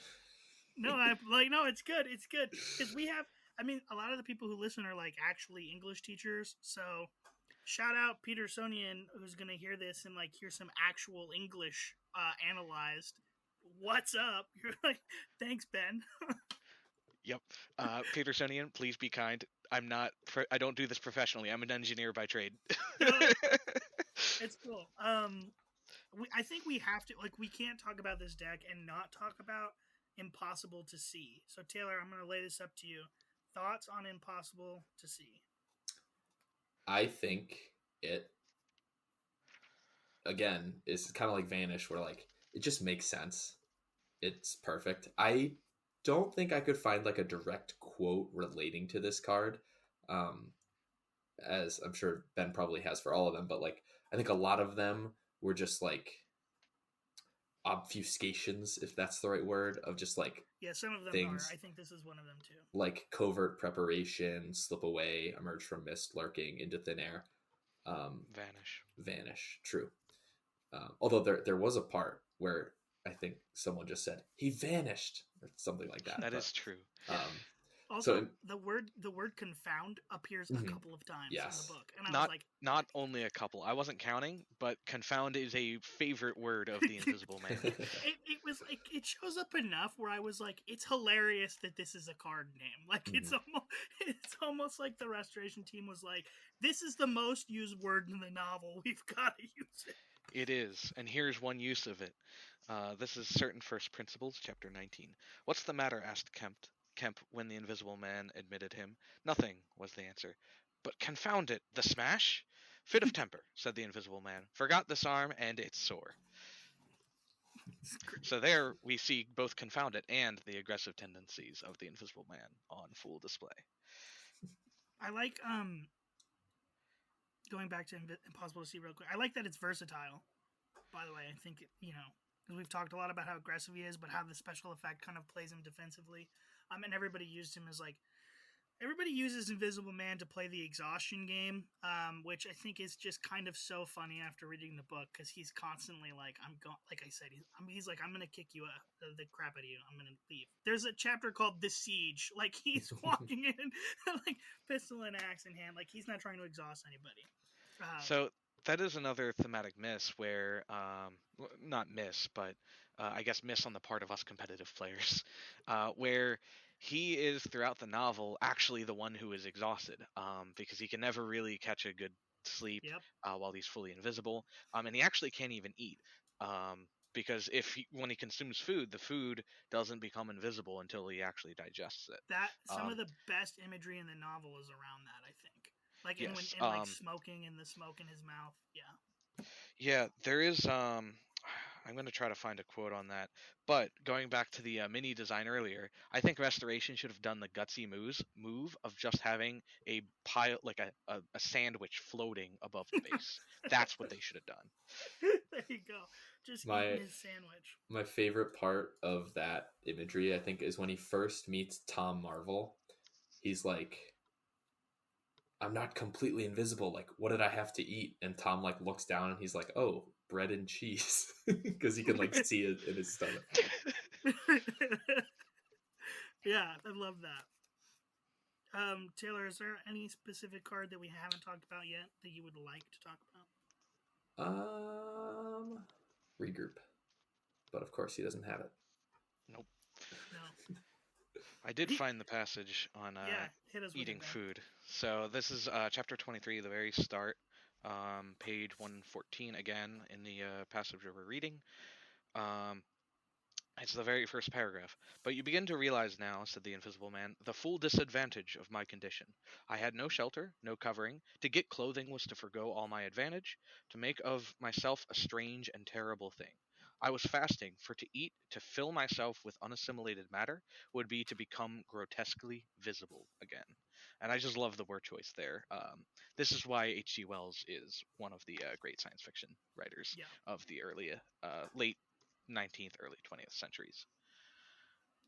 Speaker 3: no, it's good. It's good because we have I mean, a lot of the people who listen are like actually English teachers, so shout out Peter Sonian who's gonna hear this and like hear some actual English analyzed. What's up? You're like, thanks, Ben.
Speaker 2: Yep. Petersonian, please be kind. I don't do this professionally. I'm an engineer by trade.
Speaker 3: It's cool. I think we have to like we can't talk about this deck and not talk about Impossible to See. So Taylor, I'm gonna lay this up to you. Thoughts on Impossible to See?
Speaker 1: I think it again is kind of like Vanish, where like it just makes sense. It's perfect. I don't think I could find like a direct quote relating to this card, um, as I'm sure Ben probably has for all of them. But like I think a lot of them were just like obfuscations, if that's the right word, of just like
Speaker 3: Yeah, some of them are.
Speaker 1: things
Speaker 3: I think this is one of them too.
Speaker 1: like covert preparation, slip away, emerge from mist, lurking into thin air,
Speaker 2: Vanish.
Speaker 1: vanish. True. Although there was a part where I think someone just said he vanished or something like that.
Speaker 2: That
Speaker 1: But
Speaker 2: is true.
Speaker 3: Yeah.
Speaker 1: um,
Speaker 3: Also,
Speaker 1: so
Speaker 3: the word confound appears a couple of times in
Speaker 1: yes,
Speaker 3: the book, and I was
Speaker 2: Not
Speaker 3: like,
Speaker 2: not only a couple. I wasn't counting, but confound is a favorite word of the Invisible Man.
Speaker 3: it was like it shows up enough where I was like, it's hilarious that this is a card name. Like it's almost like the restoration team was like, this is the most used word in the novel. We've got to use it.
Speaker 2: It is, and here's one use of it. This is Certain First Principles, Chapter 19. What's the matter? Asked Kemp when the Invisible Man admitted him. Nothing, was the answer. But confound it, the smash? Fit of temper, said the Invisible Man. Forgot this arm, and it's sore. So there we see both confound it and the aggressive tendencies of the Invisible Man on full display.
Speaker 3: I like going back to Impossible to See real quick. I like that it's versatile. By the way, I think because we've talked a lot about how aggressive he is, but how the special effect kind of plays him defensively. And everybody used him as like everybody uses Invisible Man to play the exhaustion game, which I think is just kind of so funny after reading the book because he's constantly like, I'm going, like I said, he's like, I'm gonna kick you the crap out of you. I'm gonna leave. There's a chapter called The Siege. Like he's walking in, like pistol and axe in hand. Like he's not trying to exhaust anybody.
Speaker 2: So that is another thematic miss where, not miss, but I guess miss on the part of us competitive players, where he is throughout the novel actually the one who is exhausted, because he can never really catch a good sleep
Speaker 3: Yep.
Speaker 2: while he's fully invisible, and he actually can't even eat. Because when he consumes food, the food doesn't become invisible until he actually digests it.
Speaker 3: That some of the best imagery in the novel is around that. I think, like
Speaker 2: Yes.
Speaker 3: like smoking and the smoke in his mouth. Yeah.
Speaker 2: Yeah, there is. I'm going to try to find a quote on that. But going back to the mini design earlier, I think Restoration should have done the gutsy move of just having a pile, like a sandwich floating above the base. That's what they should have done.
Speaker 3: There you go. Just
Speaker 1: my
Speaker 3: eating his sandwich.
Speaker 1: my favorite part of that imagery, I think, is when he first meets Tom Marvel. He's like, I'm not completely invisible. Like, what did I have to eat? And Tom like looks down and he's like, oh, bread and cheese, because he can like see it in his stomach.
Speaker 3: Yeah, I love that. Taylor, is there any specific card that we haven't talked about yet that you would like to talk
Speaker 1: about? Regroup, but of course he doesn't have it.
Speaker 2: Nope.
Speaker 3: No.
Speaker 2: I did find the passage on
Speaker 3: hit us with
Speaker 2: eating
Speaker 3: it, Ben.
Speaker 2: food. So this is chapter 23, the very start, page 114 again in the passage we're reading. It's the very first paragraph. But you begin to realize now, said the Invisible Man, the full disadvantage of my condition. I had no shelter, no covering. To get clothing was to forgo all my advantage, to make of myself a strange and terrible thing. I was fasting, for to eat, to fill myself with unassimilated matter, would be to become grotesquely visible again. And I just love the word choice there. This is why H.G. Wells is one of the great science fiction writers of the late 19th, early 20th centuries.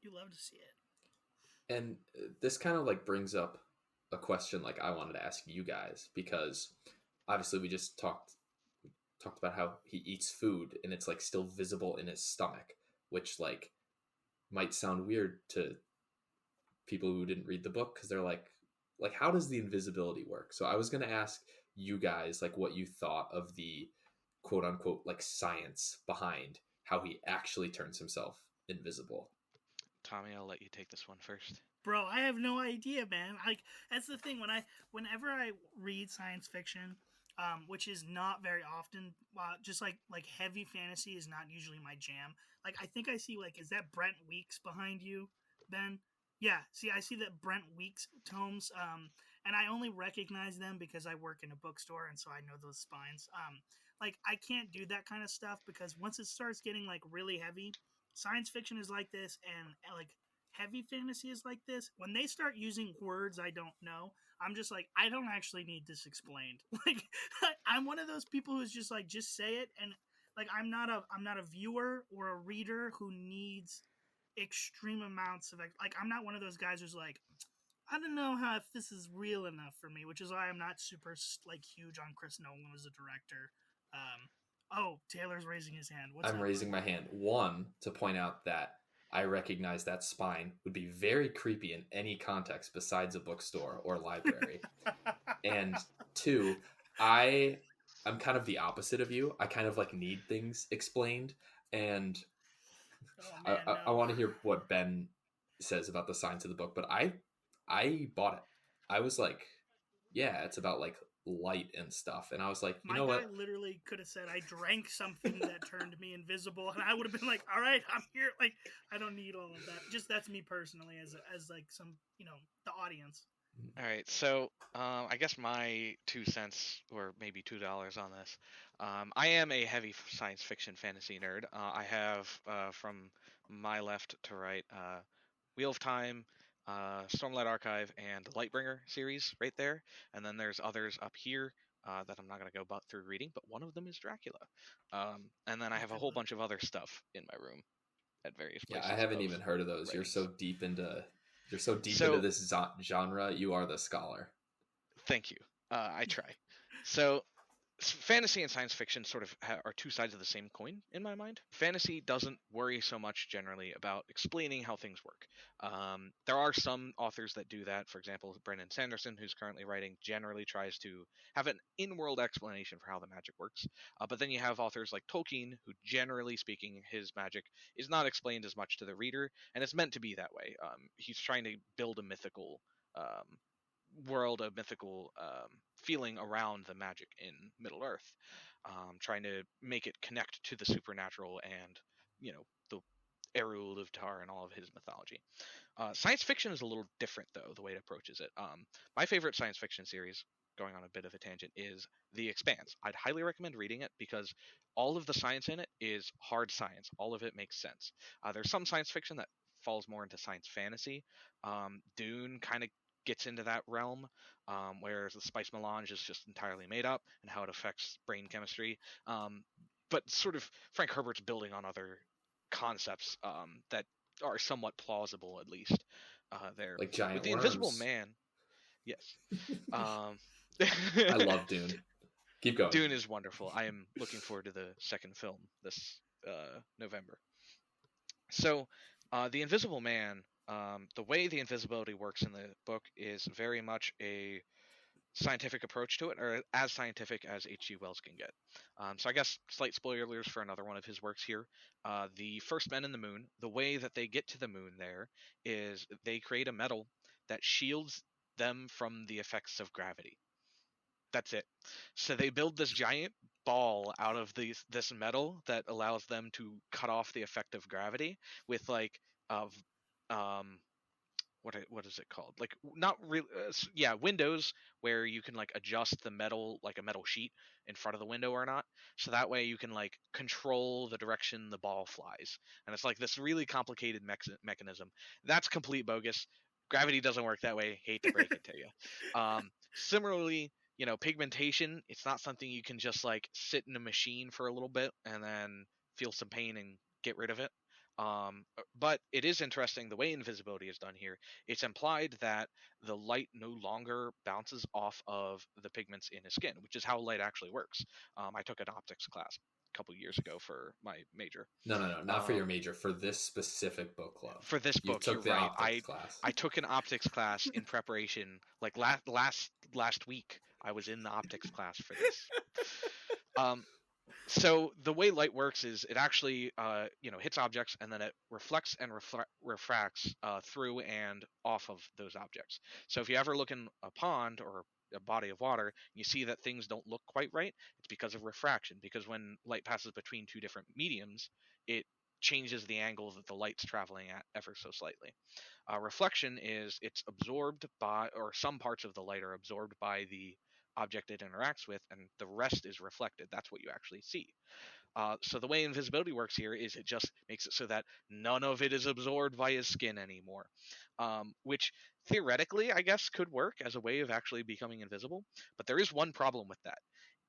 Speaker 3: You love to see it.
Speaker 1: And this kind of like brings up a question like I wanted to ask you guys, because obviously we just talked about how he eats food and it's like still visible in his stomach, which like might sound weird to people who didn't read the book because they're like how does the invisibility work? So I was going to ask you guys like what you thought of the quote unquote like science behind how he actually turns himself invisible.
Speaker 2: Tommy, I'll let you take this one first.
Speaker 3: Bro, I have no idea, man. Like that's the thing whenever I read science fiction, which is not very often, just like heavy fantasy is not usually my jam. Like I think I see like is that Brent Weeks behind you, Ben? Yeah, see I see that Brent Weeks tomes, and I only recognize them because I work in a bookstore and so I know those spines. Like I can't do that kind of stuff because once it starts getting like really heavy, science fiction is like this, and like heavy fantasy is like this. When they start using words I don't know, I'm just like, I don't actually need this explained. Like, I'm one of those people who's just like, just say it, and like, I'm not a viewer or a reader who needs extreme amounts of like. I'm not one of those guys who's like, I don't know how if this is real enough for me, which is why I'm not super like huge on Chris Nolan as a director. Oh, Taylor's raising his hand. What's
Speaker 1: I'm
Speaker 3: up,
Speaker 1: raising
Speaker 3: bud?
Speaker 1: my hand. One, to point out that I recognize that spine would be very creepy in any context besides a bookstore or library. And two, I I'm kind of the opposite of you. I kind of like need things explained, and
Speaker 3: Oh
Speaker 1: I,
Speaker 3: man,
Speaker 1: I
Speaker 3: no.
Speaker 1: want to hear what Ben says about the science of the book. But I bought it. I was like, yeah, it's about like light and stuff, and I was like, you
Speaker 3: My
Speaker 1: know
Speaker 3: guy
Speaker 1: what?
Speaker 3: literally could have said I drank something that turned me invisible, and I would have been like, "All right, I'm here." Like, I don't need all of that. Just that's me personally, as like some the audience.
Speaker 2: All right, so I guess my 2 cents, or maybe $2 on this. I am a heavy science fiction fantasy nerd. I have from my left to right, Wheel of Time, Stormlight Archive, and the Lightbringer series right there, and then there's others up here that I'm not gonna go through reading, but one of them is Dracula. And then I
Speaker 3: He's a
Speaker 2: have a
Speaker 3: good
Speaker 2: whole
Speaker 3: one.
Speaker 2: bunch of other stuff in my room at various
Speaker 1: Yeah, I
Speaker 2: places
Speaker 1: haven't
Speaker 2: of
Speaker 1: even heard of those.
Speaker 2: writings.
Speaker 1: You're so deep into
Speaker 2: So
Speaker 1: this genre. You are the scholar.
Speaker 2: thank you. I try. So fantasy and science fiction sort of are two sides of the same coin in my mind. Fantasy doesn't worry so much generally about explaining how things work. There are some authors that do that. For example, Brandon Sanderson, who's currently writing, generally tries to have an in-world explanation for how the magic works. But then you have authors like Tolkien, who generally speaking, his magic is not explained as much to the reader, and it's meant to be that way. He's trying to build a mythical um, world, a mythical feeling around the magic in Middle Earth, trying to make it connect to the supernatural and the Eru Ilúvatar and all of his mythology. Science fiction is a little different though, the way it approaches it. My favorite science fiction series, going on a bit of a tangent, is The Expanse. I'd highly recommend reading it because all of the science in it is hard science. All of it makes sense. There's some science fiction that falls more into science fantasy. Dune kind of gets into that realm, whereas the spice melange is just entirely made up and how it affects brain chemistry. But sort of Frank Herbert's building on other concepts that are somewhat plausible, at least. There
Speaker 1: Like
Speaker 2: with
Speaker 1: giant
Speaker 2: the Invisible
Speaker 1: worms.
Speaker 2: Man, yes. Um,
Speaker 1: I love Dune. Keep going.
Speaker 2: Dune is wonderful. I am looking forward to the second film this November. So, the Invisible Man, the way the invisibility works in the book is very much a scientific approach to it, or as scientific as H.G. Wells can get. So I guess slight spoilers for another one of his works here. The First Men in the Moon, the way that they get to the moon there is they create a metal that shields them from the effects of gravity. That's it. So they build this giant ball out of this metal that allows them to cut off the effect of gravity with like of um what is it called? Like not really, yeah, windows where you can like adjust the metal, like a metal sheet in front of the window or not. So that way you can like control the direction the ball flies. And it's like this really complicated mechanism. That's complete bogus. Gravity doesn't work that way. Hate to break it to you. Similarly, pigmentation, it's not something you can just like sit in a machine for a little bit and then feel some pain and get rid of it. But it is interesting the way invisibility is done here. It's implied that the light no longer bounces off of the pigments in his skin, which is how light actually works. I took an optics class. couple years ago for my major.
Speaker 1: No, not for your major. For this specific book club.
Speaker 2: For this
Speaker 1: You
Speaker 2: book, you're
Speaker 1: took the
Speaker 2: right.
Speaker 1: optics class.
Speaker 2: I took an optics class in preparation. Like last week, I was in the optics class for this. So the way light works is it actually hits objects, and then it reflects and refracts through and off of those objects. So if you ever look in a pond or a body of water, you see that things don't look quite right, it's because of refraction, because when light passes between two different mediums, it changes the angle that the light's traveling at ever so slightly. Reflection is it's absorbed by, or some parts of the light are absorbed by the object it interacts with, and the rest is reflected. That's what you actually see. So the way invisibility works here is it just makes it so that none of it is absorbed by his skin anymore, which theoretically, I guess, could work as a way of actually becoming invisible. But there is one problem with that.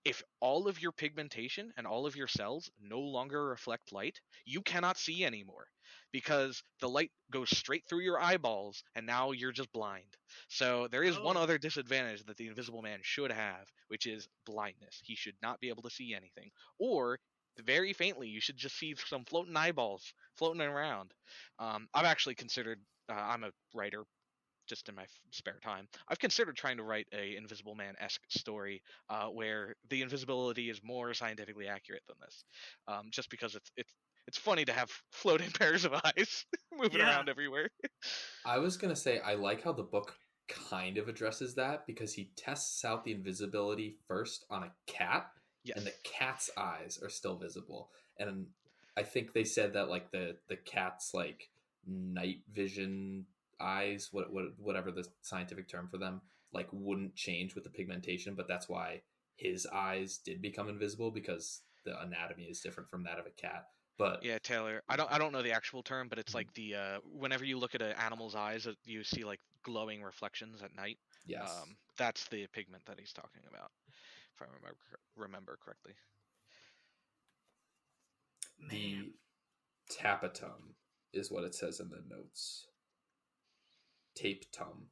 Speaker 2: If all of your pigmentation and all of your cells no longer reflect light, you cannot see anymore because the light goes straight through your eyeballs and now you're just blind. So there is one
Speaker 3: Oh.
Speaker 2: other disadvantage that the Invisible Man should have, which is blindness. He should not be able to see anything. Or very faintly, you should just see some floating eyeballs floating around. I've actually considered, I'm a writer just in my spare time. I've considered trying to write a Invisible Man-esque story where the invisibility is more scientifically accurate than this, just because it's funny to have floating pairs of eyes moving
Speaker 3: Yeah.
Speaker 2: around everywhere.
Speaker 1: I was gonna say I like how the book kind of addresses that because he tests out the invisibility first on a cat,
Speaker 2: Yes.
Speaker 1: and the cat's eyes are still visible. And I think they said that like the cat's like night vision eyes, whatever the scientific term for them, like wouldn't change with the pigmentation, but that's why his eyes did become invisible because the anatomy is different from that of a cat. But
Speaker 2: Yeah, Taylor. I don't know the actual term, but it's like the whenever you look at an animal's eyes, you see like glowing reflections at night.
Speaker 1: yes,
Speaker 2: That's the pigment that he's talking about, if I remember correctly.
Speaker 3: Man.
Speaker 1: the tapetum is what it says in the notes. Tapetum.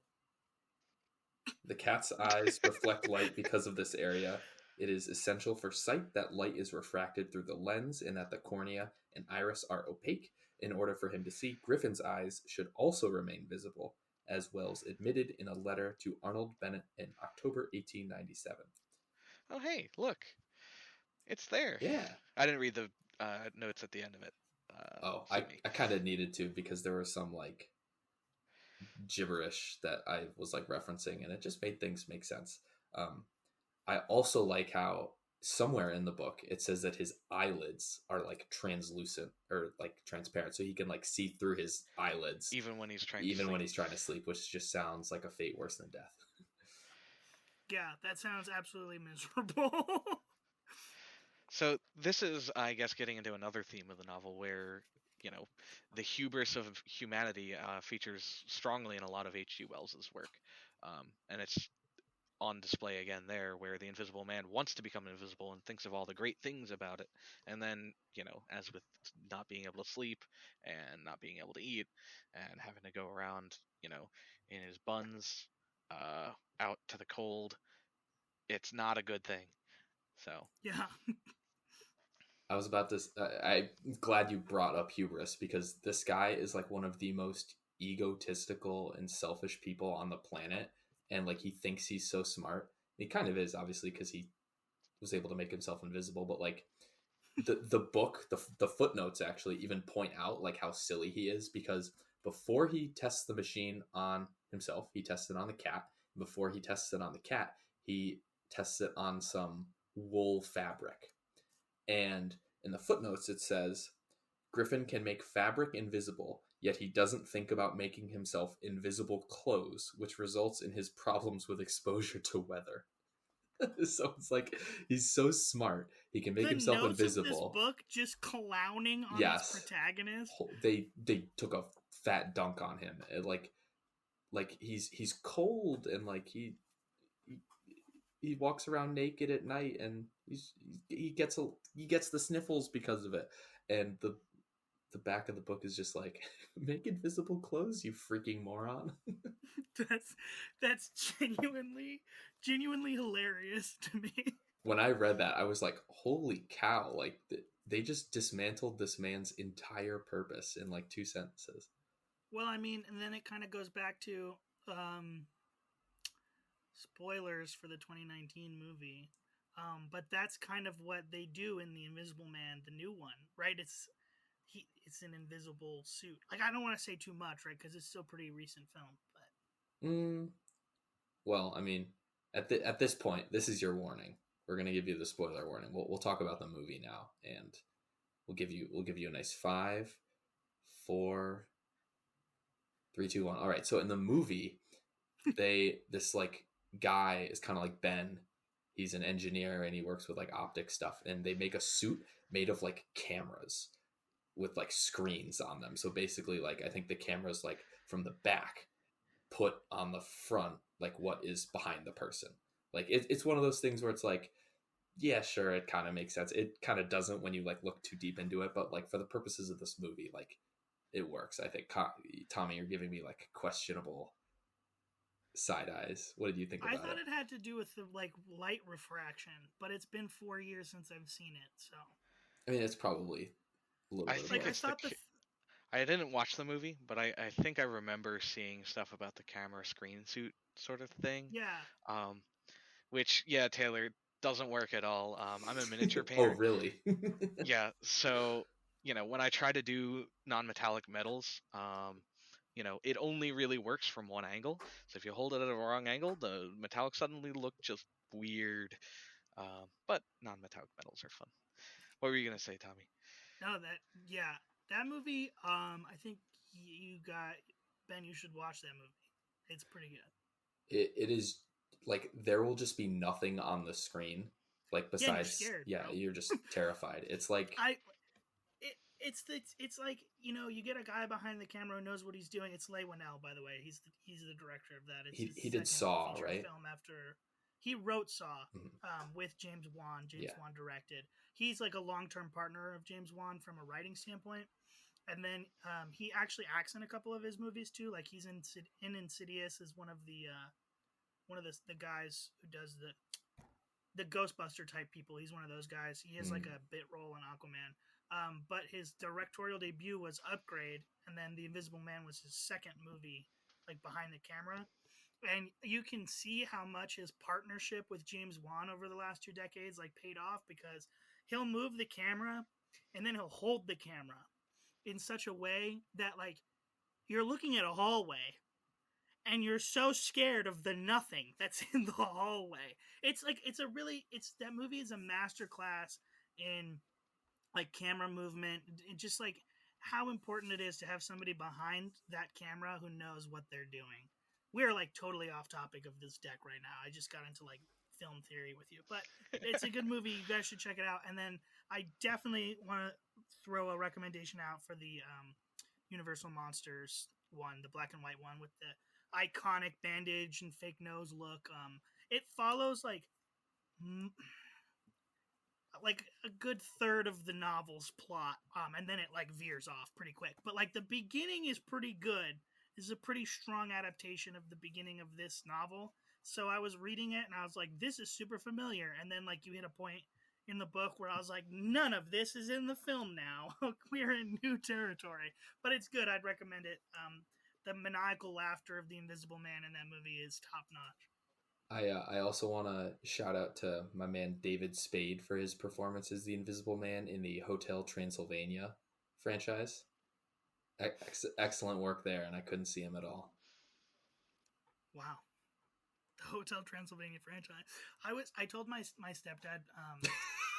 Speaker 1: The cat's eyes reflect light because of this area. It is essential for sight that light is refracted through the lens and that the cornea and iris are opaque. In order for him to see, Griffin's eyes should also remain visible, as Wells admitted in a letter to Arnold Bennett in October 1897.
Speaker 2: Oh, hey, look, it's there.
Speaker 1: Yeah.
Speaker 2: I didn't read the notes at the end of it.
Speaker 1: I
Speaker 2: Sue me.
Speaker 1: kind of needed to because there was some like gibberish that I was like referencing, and it just made things make sense. I also like how somewhere in the book it says that his eyelids are like translucent or like transparent, so he can like see through his eyelids
Speaker 2: Even when he's trying to
Speaker 1: even
Speaker 2: sleep.
Speaker 1: when he's trying to sleep, which just sounds like a fate worse than death.
Speaker 3: Yeah, that sounds absolutely miserable.
Speaker 2: So this is, I guess, getting into another theme of the novel where, the hubris of humanity features strongly in a lot of H.G. Wells's work. And it's on display again there, where the Invisible Man wants to become invisible and thinks of all the great things about it. And then, as with not being able to sleep and not being able to eat and having to go around, in his buns, out to the cold, it's not a good thing. So,
Speaker 3: Yeah.
Speaker 1: I was about to. I'm glad you brought up hubris because this guy is like one of the most egotistical and selfish people on the planet, and like he thinks he's so smart. He kind of is, obviously, because he was able to make himself invisible. But like the book, the footnotes actually even point out like how silly he is because before he tests the machine on himself, he tests it on the cat. Before he tests it on the cat, he tests it on some wool fabric. And in the footnotes, it says Griffin can make fabric invisible, yet he doesn't think about making himself invisible clothes, which results in his problems with exposure to weather. So it's like he's so smart. He can make
Speaker 3: The
Speaker 1: himself
Speaker 3: notes of this
Speaker 1: invisible.
Speaker 3: book just clowning on
Speaker 1: Yes.
Speaker 3: its protagonist.
Speaker 1: They took a fat dunk on him. Like he's cold and like he walks around naked at night and he gets the sniffles because of it. And the back of the book is just like make invisible clothes, you freaking moron.
Speaker 3: That's genuinely hilarious to me.
Speaker 1: when I read that, I was like, holy cow! Like they just dismantled this man's entire purpose in like 2 sentences.
Speaker 3: Well, I mean, and then it kind of goes back to um, spoilers for the 2019 movie. But that's kind of what they do in the Invisible Man, the new one, right? It's an invisible suit. Like I don't want to say too much, right? Because it's still pretty recent film. But
Speaker 1: Mm, well, I mean, at this point, this is your warning. We're gonna give you the spoiler warning. We'll talk about the movie now, and we'll give you a nice 5, 4, 3, 2, 1. All right. So in the movie, this like guy is kind of like Ben. He's an engineer and he works with like optic stuff, and they make a suit made of like cameras with like screens on them. So basically, like I think the cameras like from the back put on the front like what is behind the person. Like it's one of those things where it's like, yeah, sure, it kind of makes sense. It kind of doesn't when you like look too deep into it, but like for the purposes of this movie, like it works. I think Tommy, you're giving me like questionable side eyes. What did you think
Speaker 3: I
Speaker 1: about
Speaker 3: thought
Speaker 1: it?
Speaker 3: it had to do with the like light refraction, but it's been 4 years since I've seen it, so
Speaker 1: I mean, it's probably a little
Speaker 2: I
Speaker 1: bit of
Speaker 2: think
Speaker 3: like I
Speaker 1: both.
Speaker 2: it's the.
Speaker 3: thought the
Speaker 2: I didn't watch the movie, but I think I remember seeing stuff about the camera screen suit sort of thing.
Speaker 3: yeah
Speaker 2: Um, which yeah, Taylor doesn't work at all. I'm a miniature
Speaker 1: Oh,
Speaker 2: painter.
Speaker 1: really?
Speaker 2: Yeah, so when I try to do non-metallic metals, it only really works from one angle. So if you hold it at a wrong angle, the metallic suddenly look just weird. But non-metallic metals are fun. What were you gonna say, Tommy?
Speaker 3: no that yeah that movie. I think you got Ben. You should watch that movie. It's pretty good.
Speaker 1: It is like there will just be nothing on the screen, like
Speaker 3: Yeah, and you're
Speaker 1: besides,
Speaker 3: scared,
Speaker 1: yeah,
Speaker 3: bro.
Speaker 1: you're just terrified. It's like
Speaker 3: It's like you get a guy behind the camera who knows what he's doing. It's Leigh Whannell, by the way. He's the director of that. It's his
Speaker 1: he did
Speaker 3: second
Speaker 1: Saw,
Speaker 3: feature
Speaker 1: right?
Speaker 3: film after he wrote Saw
Speaker 1: Mhm.
Speaker 3: with James Wan. James
Speaker 1: Yeah.
Speaker 3: Wan directed. He's like a long term partner of James Wan from a writing standpoint. And then he actually acts in a couple of his movies too. Like he's in Insidious as one of the guys who does the Ghostbuster type people. He's one of those guys. He has like
Speaker 1: Mm.
Speaker 3: a bit role in Aquaman. But his directorial debut was Upgrade, and then The Invisible Man was his second movie, like behind the camera. And you can see how much his partnership with James Wan over the last 2 decades like paid off because he'll move the camera and then he'll hold the camera in such a way that like you're looking at a hallway and you're so scared of the nothing that's in the hallway. It's like it's that movie is a masterclass in like camera movement and just like how important it is to have somebody behind that camera who knows what they're doing. We're like totally off topic of this deck right now. I just got into like film theory with you, but it's a good movie. You guys should check it out. And then I definitely want to throw a recommendation out for the Universal Monsters one, the black and white one with the iconic bandage and fake nose look. It follows like a good third of the novel's plot, and then it like veers off pretty quick. But like the beginning is pretty good. This is a pretty strong adaptation of the beginning of this novel. So I was reading it and I was like, this is super familiar. And then like you hit a point in the book where I was like, none of this is in the film now. We're in new territory. But it's good. I'd recommend it. The maniacal laughter of the Invisible Man in that movie is top notch.
Speaker 1: I also want to shout out to my man David Spade for his performance as the Invisible Man in the Hotel Transylvania franchise. Excellent work there, and I couldn't see him at all.
Speaker 3: Wow. The Hotel Transylvania franchise. I told my stepdad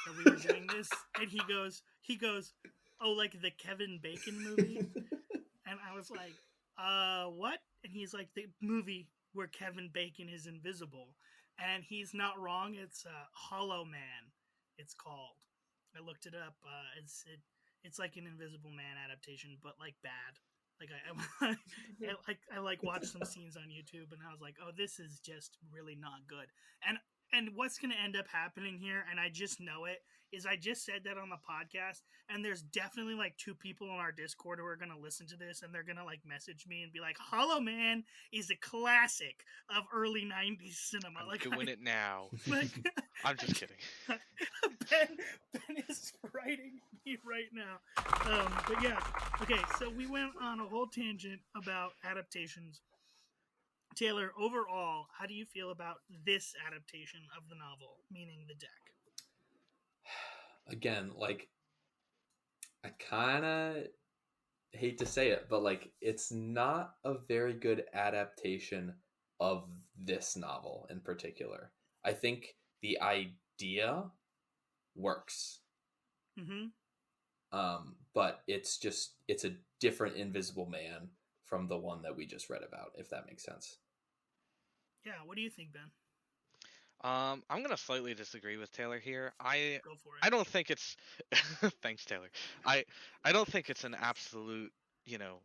Speaker 3: that we were doing this, and he goes, oh, like the Kevin Bacon movie, and I was like, what? And he's like, the movie where Kevin Bacon is invisible, and he's not wrong. It's Hollow Man. It's called. I looked it up. It's like an Invisible Man adaptation, but like bad. Like I like watched some scenes on YouTube, and I was like, oh, this is just really not good. And And what's going to end up happening here, and I just know it, is I just said that on the podcast, and there's definitely like 2 people on our Discord who are going to listen to this, and they're going to like message me and be like, Hollow Man is a classic of early 90s cinema.
Speaker 2: I'm
Speaker 3: Like,
Speaker 2: doing it now.
Speaker 3: like
Speaker 2: I'm just kidding.
Speaker 3: Ben is writing me right now. But yeah, okay, so we went on a whole tangent about adaptations. Taylor, overall, how do you feel about this adaptation of the novel, meaning the deck?
Speaker 1: Again, like, I kind of hate to say it, but like, it's not a very good adaptation of this novel in particular. I think the idea works,
Speaker 3: Mm-hmm.
Speaker 1: but it's a different Invisible Man from the one that we just read about, if that makes sense.
Speaker 3: Yeah, what do you think, Ben?
Speaker 2: I'm gonna slightly disagree with Taylor here.
Speaker 3: Go for
Speaker 2: I
Speaker 3: it.
Speaker 2: don't think it's thanks, Taylor. I I don't think it's an absolute, you know,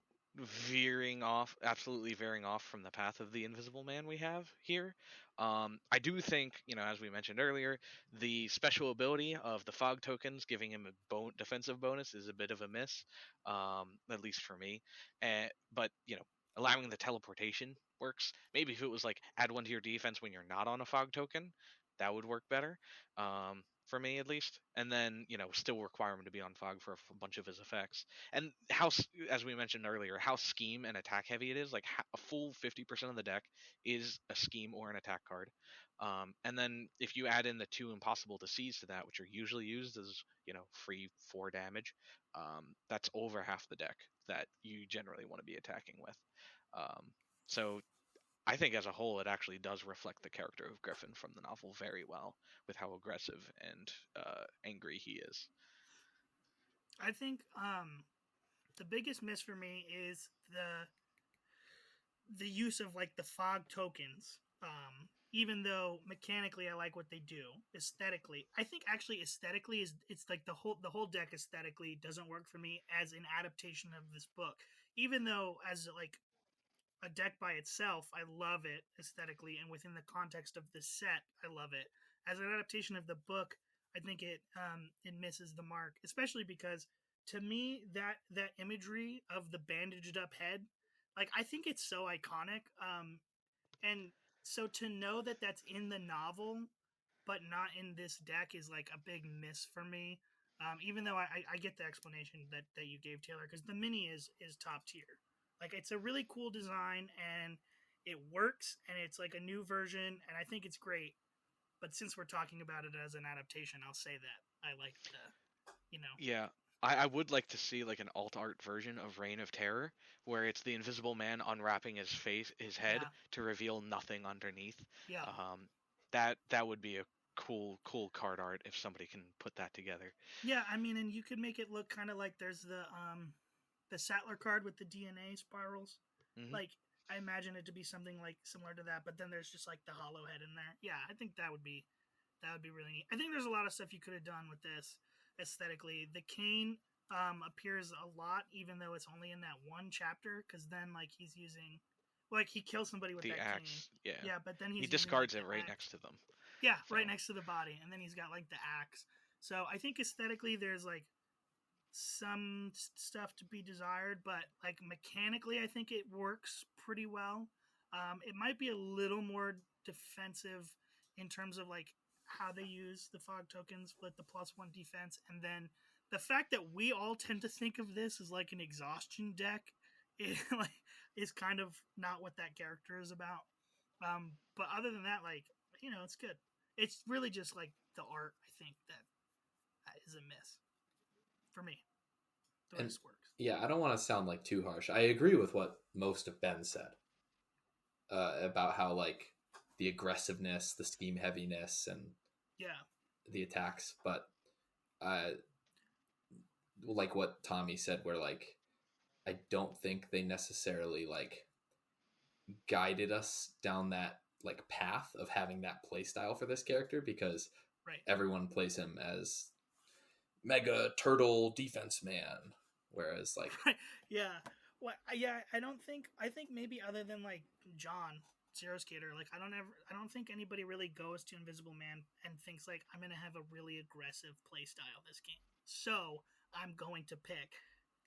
Speaker 2: absolutely veering off from the path of the Invisible Man we have here. I do think, as we mentioned earlier, the special ability of the fog tokens giving him a defensive bonus is a bit of a miss, at least for me. But allowing the teleportation works. Maybe if it was like add 1 to your defense when you're not on a fog token, that would work better. For me at least, and then still require him to be on fog for a bunch of his effects. And as we mentioned earlier, how scheme and attack heavy it is. Like a full 50% of the deck is a scheme or an attack card. And then if you add in the 2 impossible to seize to that, which are usually used as free 4 damage, that's over half the deck that you generally want to be attacking with. So I think as a whole, it actually does reflect the character of Griffin from the novel very well, with how aggressive and angry he is.
Speaker 3: I think the biggest miss for me is the use of like the fog tokens. Even though mechanically I like what they do, aesthetically, I think actually aesthetically is it's like the whole deck aesthetically doesn't work for me as an adaptation of this book. Even though as like a deck by itself, I love it aesthetically, and within the context of the set, I love it. As an adaptation of the book, I think it misses the mark, especially because to me that imagery of the bandaged up head, like I think it's so iconic. And so to know that that's in the novel but not in this deck is like a big miss for me. Even though I get the explanation that you gave, Taylor, because the mini is top tier. Like it's a really cool design and it works and it's like a new version and I think it's great. But since we're talking about it as an adaptation, I'll say that I like the.
Speaker 2: Yeah, I would like to see like an alt art version of Reign of Terror, where it's the Invisible Man unwrapping his head
Speaker 3: Yeah,
Speaker 2: to reveal nothing underneath.
Speaker 3: yeah,
Speaker 2: That would be a cool card art if somebody can put that together.
Speaker 3: yeah. I mean, and you could make it look kind of like there's the Sattler card with the DNA spirals.
Speaker 2: Hmm.
Speaker 3: Like I imagine it to be something like similar to that, but then there's just like the hollow head in there. Yeah, I think that would be really neat. I think there's a lot of stuff you could have done with this aesthetically. The cane appears a lot, even though it's only in that one chapter, because then like he's using, like he kills somebody with
Speaker 2: The
Speaker 3: that cane.
Speaker 2: axe, yeah,
Speaker 3: Yeah, but then
Speaker 2: he
Speaker 3: he's using like
Speaker 2: discards
Speaker 3: the
Speaker 2: it right
Speaker 3: axe.
Speaker 2: next to them.
Speaker 3: Yeah,
Speaker 2: So
Speaker 3: right next to the body, and then he's got like the axe. So I think aesthetically, there's like some stuff to be desired, but like mechanically, I think it works pretty well. It might be a little more defensive in terms of like how they use the fog tokens with the +1 defense, and then the fact that we all tend to think of this as like an exhaustion deck like is kind of not what that character is about. But other than that, like it's good. It's really just like the art. I think that is a miss for me. The
Speaker 1: And
Speaker 3: rest works.
Speaker 1: yeah, I don't want to sound like too harsh. I agree with what most of Ben said about how like the aggressiveness, the scheme heaviness, and
Speaker 3: Yeah,
Speaker 1: the attacks, but uh, like what Tommy said, where like I don't think they necessarily like guided us down that like path of having that play style for this character, because
Speaker 3: right.
Speaker 1: everyone plays him as mega turtle defense man, whereas like
Speaker 3: Yeah. Well, yeah. I don't think. I think maybe other than like John, Zero Skater, like I don't think anybody really goes to Invisible Man and thinks like I'm gonna have a really aggressive play style this game, so I'm going to pick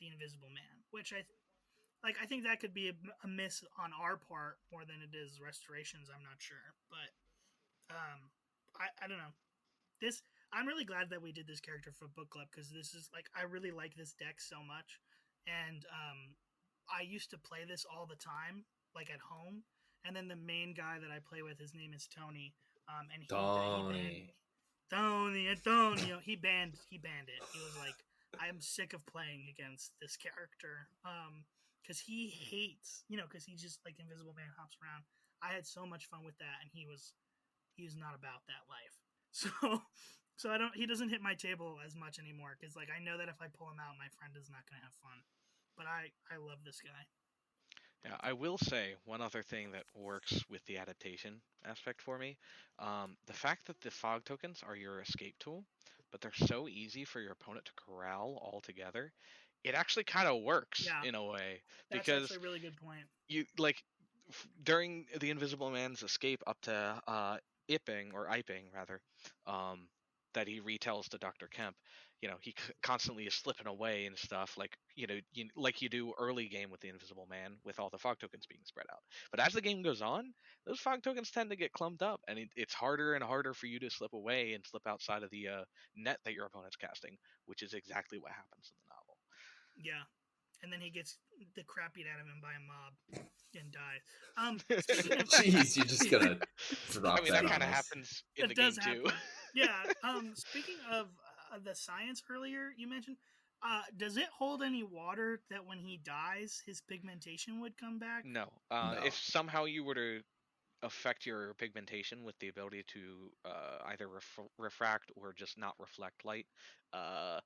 Speaker 3: the Invisible Man, which I think that could be a miss on our part more than it is Restorations. I'm not sure, but I don't know. This I'm really glad that we did this character for book club because this is like I really like this deck so much, and I used to play this all the time, like at home. And then the main guy that I play with, his name is Tony, and he banned
Speaker 1: Tony.
Speaker 3: Antonio. He banned it. He was like, I'm sick of playing against this character, because he hates, because he just like Invisible Man hops around. I had so much fun with that, and he's not about that life. So I don't he doesn't hit my table as much anymore because like I know that if I pull him out, my friend is not gonna have fun. But I love this guy.
Speaker 2: Yeah, I will say one other thing that works with the adaptation aspect for me. The fact that the fog tokens are your escape tool, but they're so easy for your opponent to corral all together, it actually kind of works
Speaker 3: Yeah,
Speaker 2: in a way
Speaker 3: that's actually
Speaker 2: because
Speaker 3: a really good point.
Speaker 2: you like during the Invisible Man's escape up to Iping rather, um, that he retells to Dr. Kemp, he constantly is slipping away and stuff like like you do early game with the Invisible Man with all the fog tokens being spread out. But as the game goes on, those fog tokens tend to get clumped up, and it's harder and harder for you to slip away and slip outside of the net that your opponent's casting, which is exactly what happens in the novel.
Speaker 3: Yeah, and then he gets the crap beat out of him by a mob and dies. Speaking of,
Speaker 1: Jeez, you're just gonna
Speaker 2: I
Speaker 1: drop
Speaker 2: mean,
Speaker 1: that
Speaker 2: that
Speaker 1: on
Speaker 2: kind of
Speaker 1: us.
Speaker 2: happens in the
Speaker 3: it does
Speaker 2: game too.
Speaker 3: happen. Yeah. Speaking of the science earlier, you mentioned. Does it hold any water that when he dies, his pigmentation would come back?
Speaker 2: No.
Speaker 1: No.
Speaker 2: If somehow you were to affect your pigmentation with the ability to either refract or just not reflect light, uh,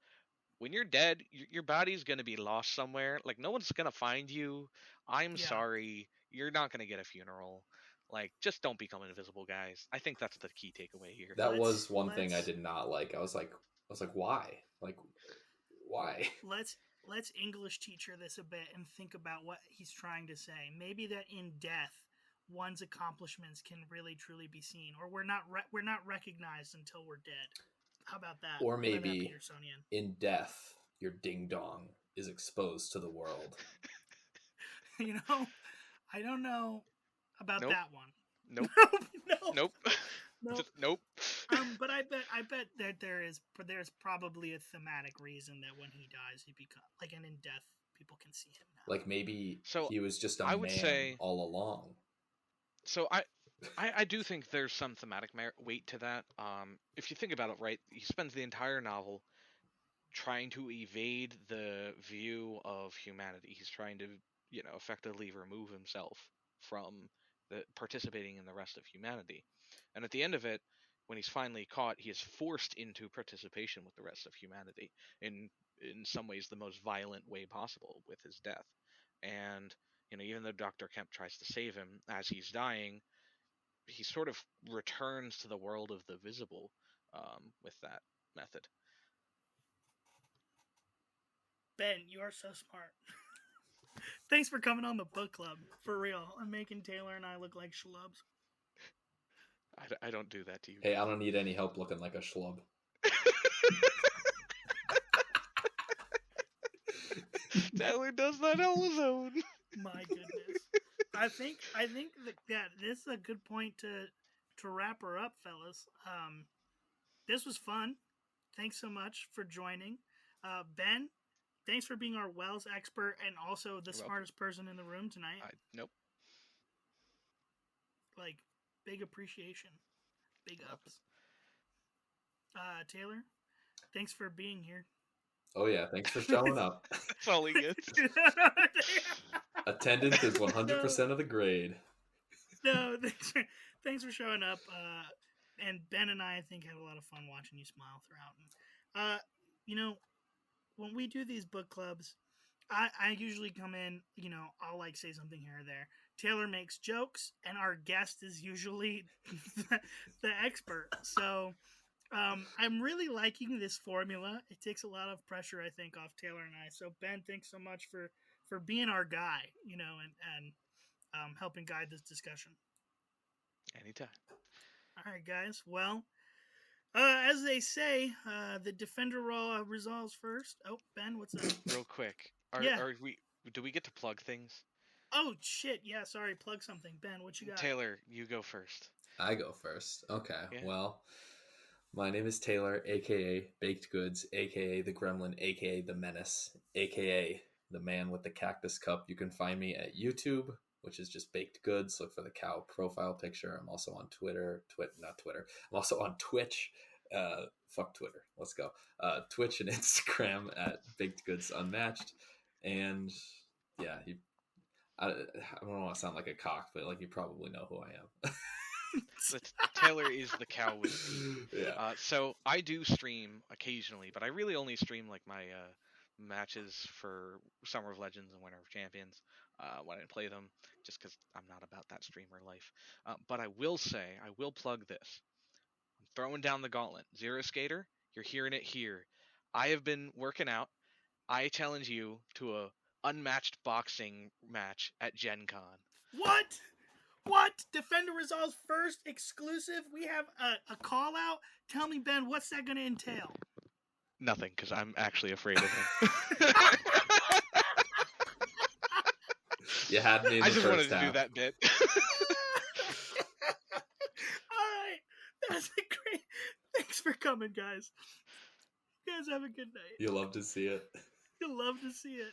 Speaker 2: when you're dead, your body's going to be lost somewhere. Like, no one's going to find you. I'm
Speaker 3: Yeah.
Speaker 2: sorry. You're not going to get a funeral. Like, just don't become invisible, guys. I think that's the key takeaway here.
Speaker 1: That
Speaker 3: Let's
Speaker 1: was one thing I
Speaker 3: let's
Speaker 1: did not like. I was like, why? Like, why?
Speaker 3: let's let's English teacher this a bit and think about what he's trying to say. Maybe that in death, one's accomplishments can really truly be seen, or we're not recognized until we're dead. How about that?
Speaker 1: Or
Speaker 3: Play that
Speaker 1: maybe
Speaker 3: Petersonian.
Speaker 1: in death, your ding dong is exposed to the world.
Speaker 3: you know, I don't know about
Speaker 2: Nope.
Speaker 3: that one.
Speaker 2: Nope.
Speaker 3: No,
Speaker 2: Nope.
Speaker 3: no.
Speaker 2: Just nope.
Speaker 3: But I bet that there's probably a thematic reason that when he dies, he becomes like, and in death, people can see him now.
Speaker 1: Like maybe
Speaker 2: So
Speaker 1: he was just a
Speaker 2: I would
Speaker 1: man
Speaker 2: say
Speaker 1: all along.
Speaker 2: so I do think there's some thematic weight to that. If you think about it, right, he spends the entire novel trying to evade the view of humanity. He's trying to, effectively remove himself from the participating in the rest of humanity. And at the end of it, when he's finally caught, he is forced into participation with the rest of humanity in some ways the most violent way possible with his death. And even though Dr. Kemp tries to save him as he's dying, he sort of returns to the world of the visible with that method.
Speaker 3: Ben, you are so smart. Thanks for coming on the book club for real. I'm making Taylor and I look like schlubs.
Speaker 2: I don't do that to you.
Speaker 1: Hey, I don't need any help looking like a schlub.
Speaker 2: Tyler does that on his own.
Speaker 3: My goodness. I think that this is a good point to wrap her up, fellas. This was fun. Thanks so much for joining. Ben, thanks for being our Wells expert and also the
Speaker 2: You're welcome.
Speaker 3: smartest person in the room tonight.
Speaker 2: Nope.
Speaker 3: Like, big appreciation. Big
Speaker 2: You're
Speaker 3: ups. Taylor, thanks for being here.
Speaker 1: Oh yeah, thanks for showing up.
Speaker 2: That's all he gets.
Speaker 1: Attendance is 100% of the grade.
Speaker 3: No, thanks for showing up. And Ben and I think, had a lot of fun watching you smile throughout. And, when we do these book clubs, I usually come in, I'll like say something here or there. Taylor makes jokes, and our guest is usually the expert. So I'm really liking this formula. It takes a lot of pressure, I think, off Taylor and I. So Ben, thanks so much for being our guy, and helping guide this discussion.
Speaker 2: Anytime.
Speaker 3: All right, guys. Well, as they say, the defender role resolves first. Oh, Ben, what's up?
Speaker 2: Real quick,
Speaker 3: Yeah.
Speaker 2: are we? Do we get to plug things?
Speaker 3: Oh shit. Yeah. Sorry. Plug something. Ben, what you got?
Speaker 2: Taylor, you go first.
Speaker 1: I go first. Okay.
Speaker 2: Yeah.
Speaker 1: Well, my name is Taylor, aka Baked Goods, aka the Gremlin, aka the Menace, aka the Man with the Cactus Cup. You can find me at YouTube, which is just Baked Goods. Look for the cow profile picture. I'm also on Twitter. Not Twitter. I'm also on Twitch. Fuck Twitter. Let's go. Twitch and Instagram at Baked Goods Unmatched. And yeah, I don't want to sound like a cock, but like you probably know who I am.
Speaker 2: Taylor is the cow with teeth.
Speaker 1: Yeah.
Speaker 2: So I do stream occasionally, but I really only stream like my matches for Summer of Legends and Winter of Champions when I play them, just because I'm not about that streamer life. But I will say, I will plug this. I'm throwing down the gauntlet. Zero Skater, you're hearing it here. I have been working out. I challenge you to a unmatched boxing match at Gen Con.
Speaker 3: What? What? Defender resolves first, exclusive. We have a call out. Tell me, Ben, what's that going to entail?
Speaker 2: Nothing, because I'm actually afraid of him.
Speaker 1: You had me in
Speaker 2: I
Speaker 1: the
Speaker 2: just wanted
Speaker 1: first
Speaker 2: to do
Speaker 1: half.
Speaker 2: that bit.
Speaker 3: All right. That's a great. Thanks for coming, guys. You guys have a good night.
Speaker 1: You love to see it.
Speaker 3: You'll love to see it.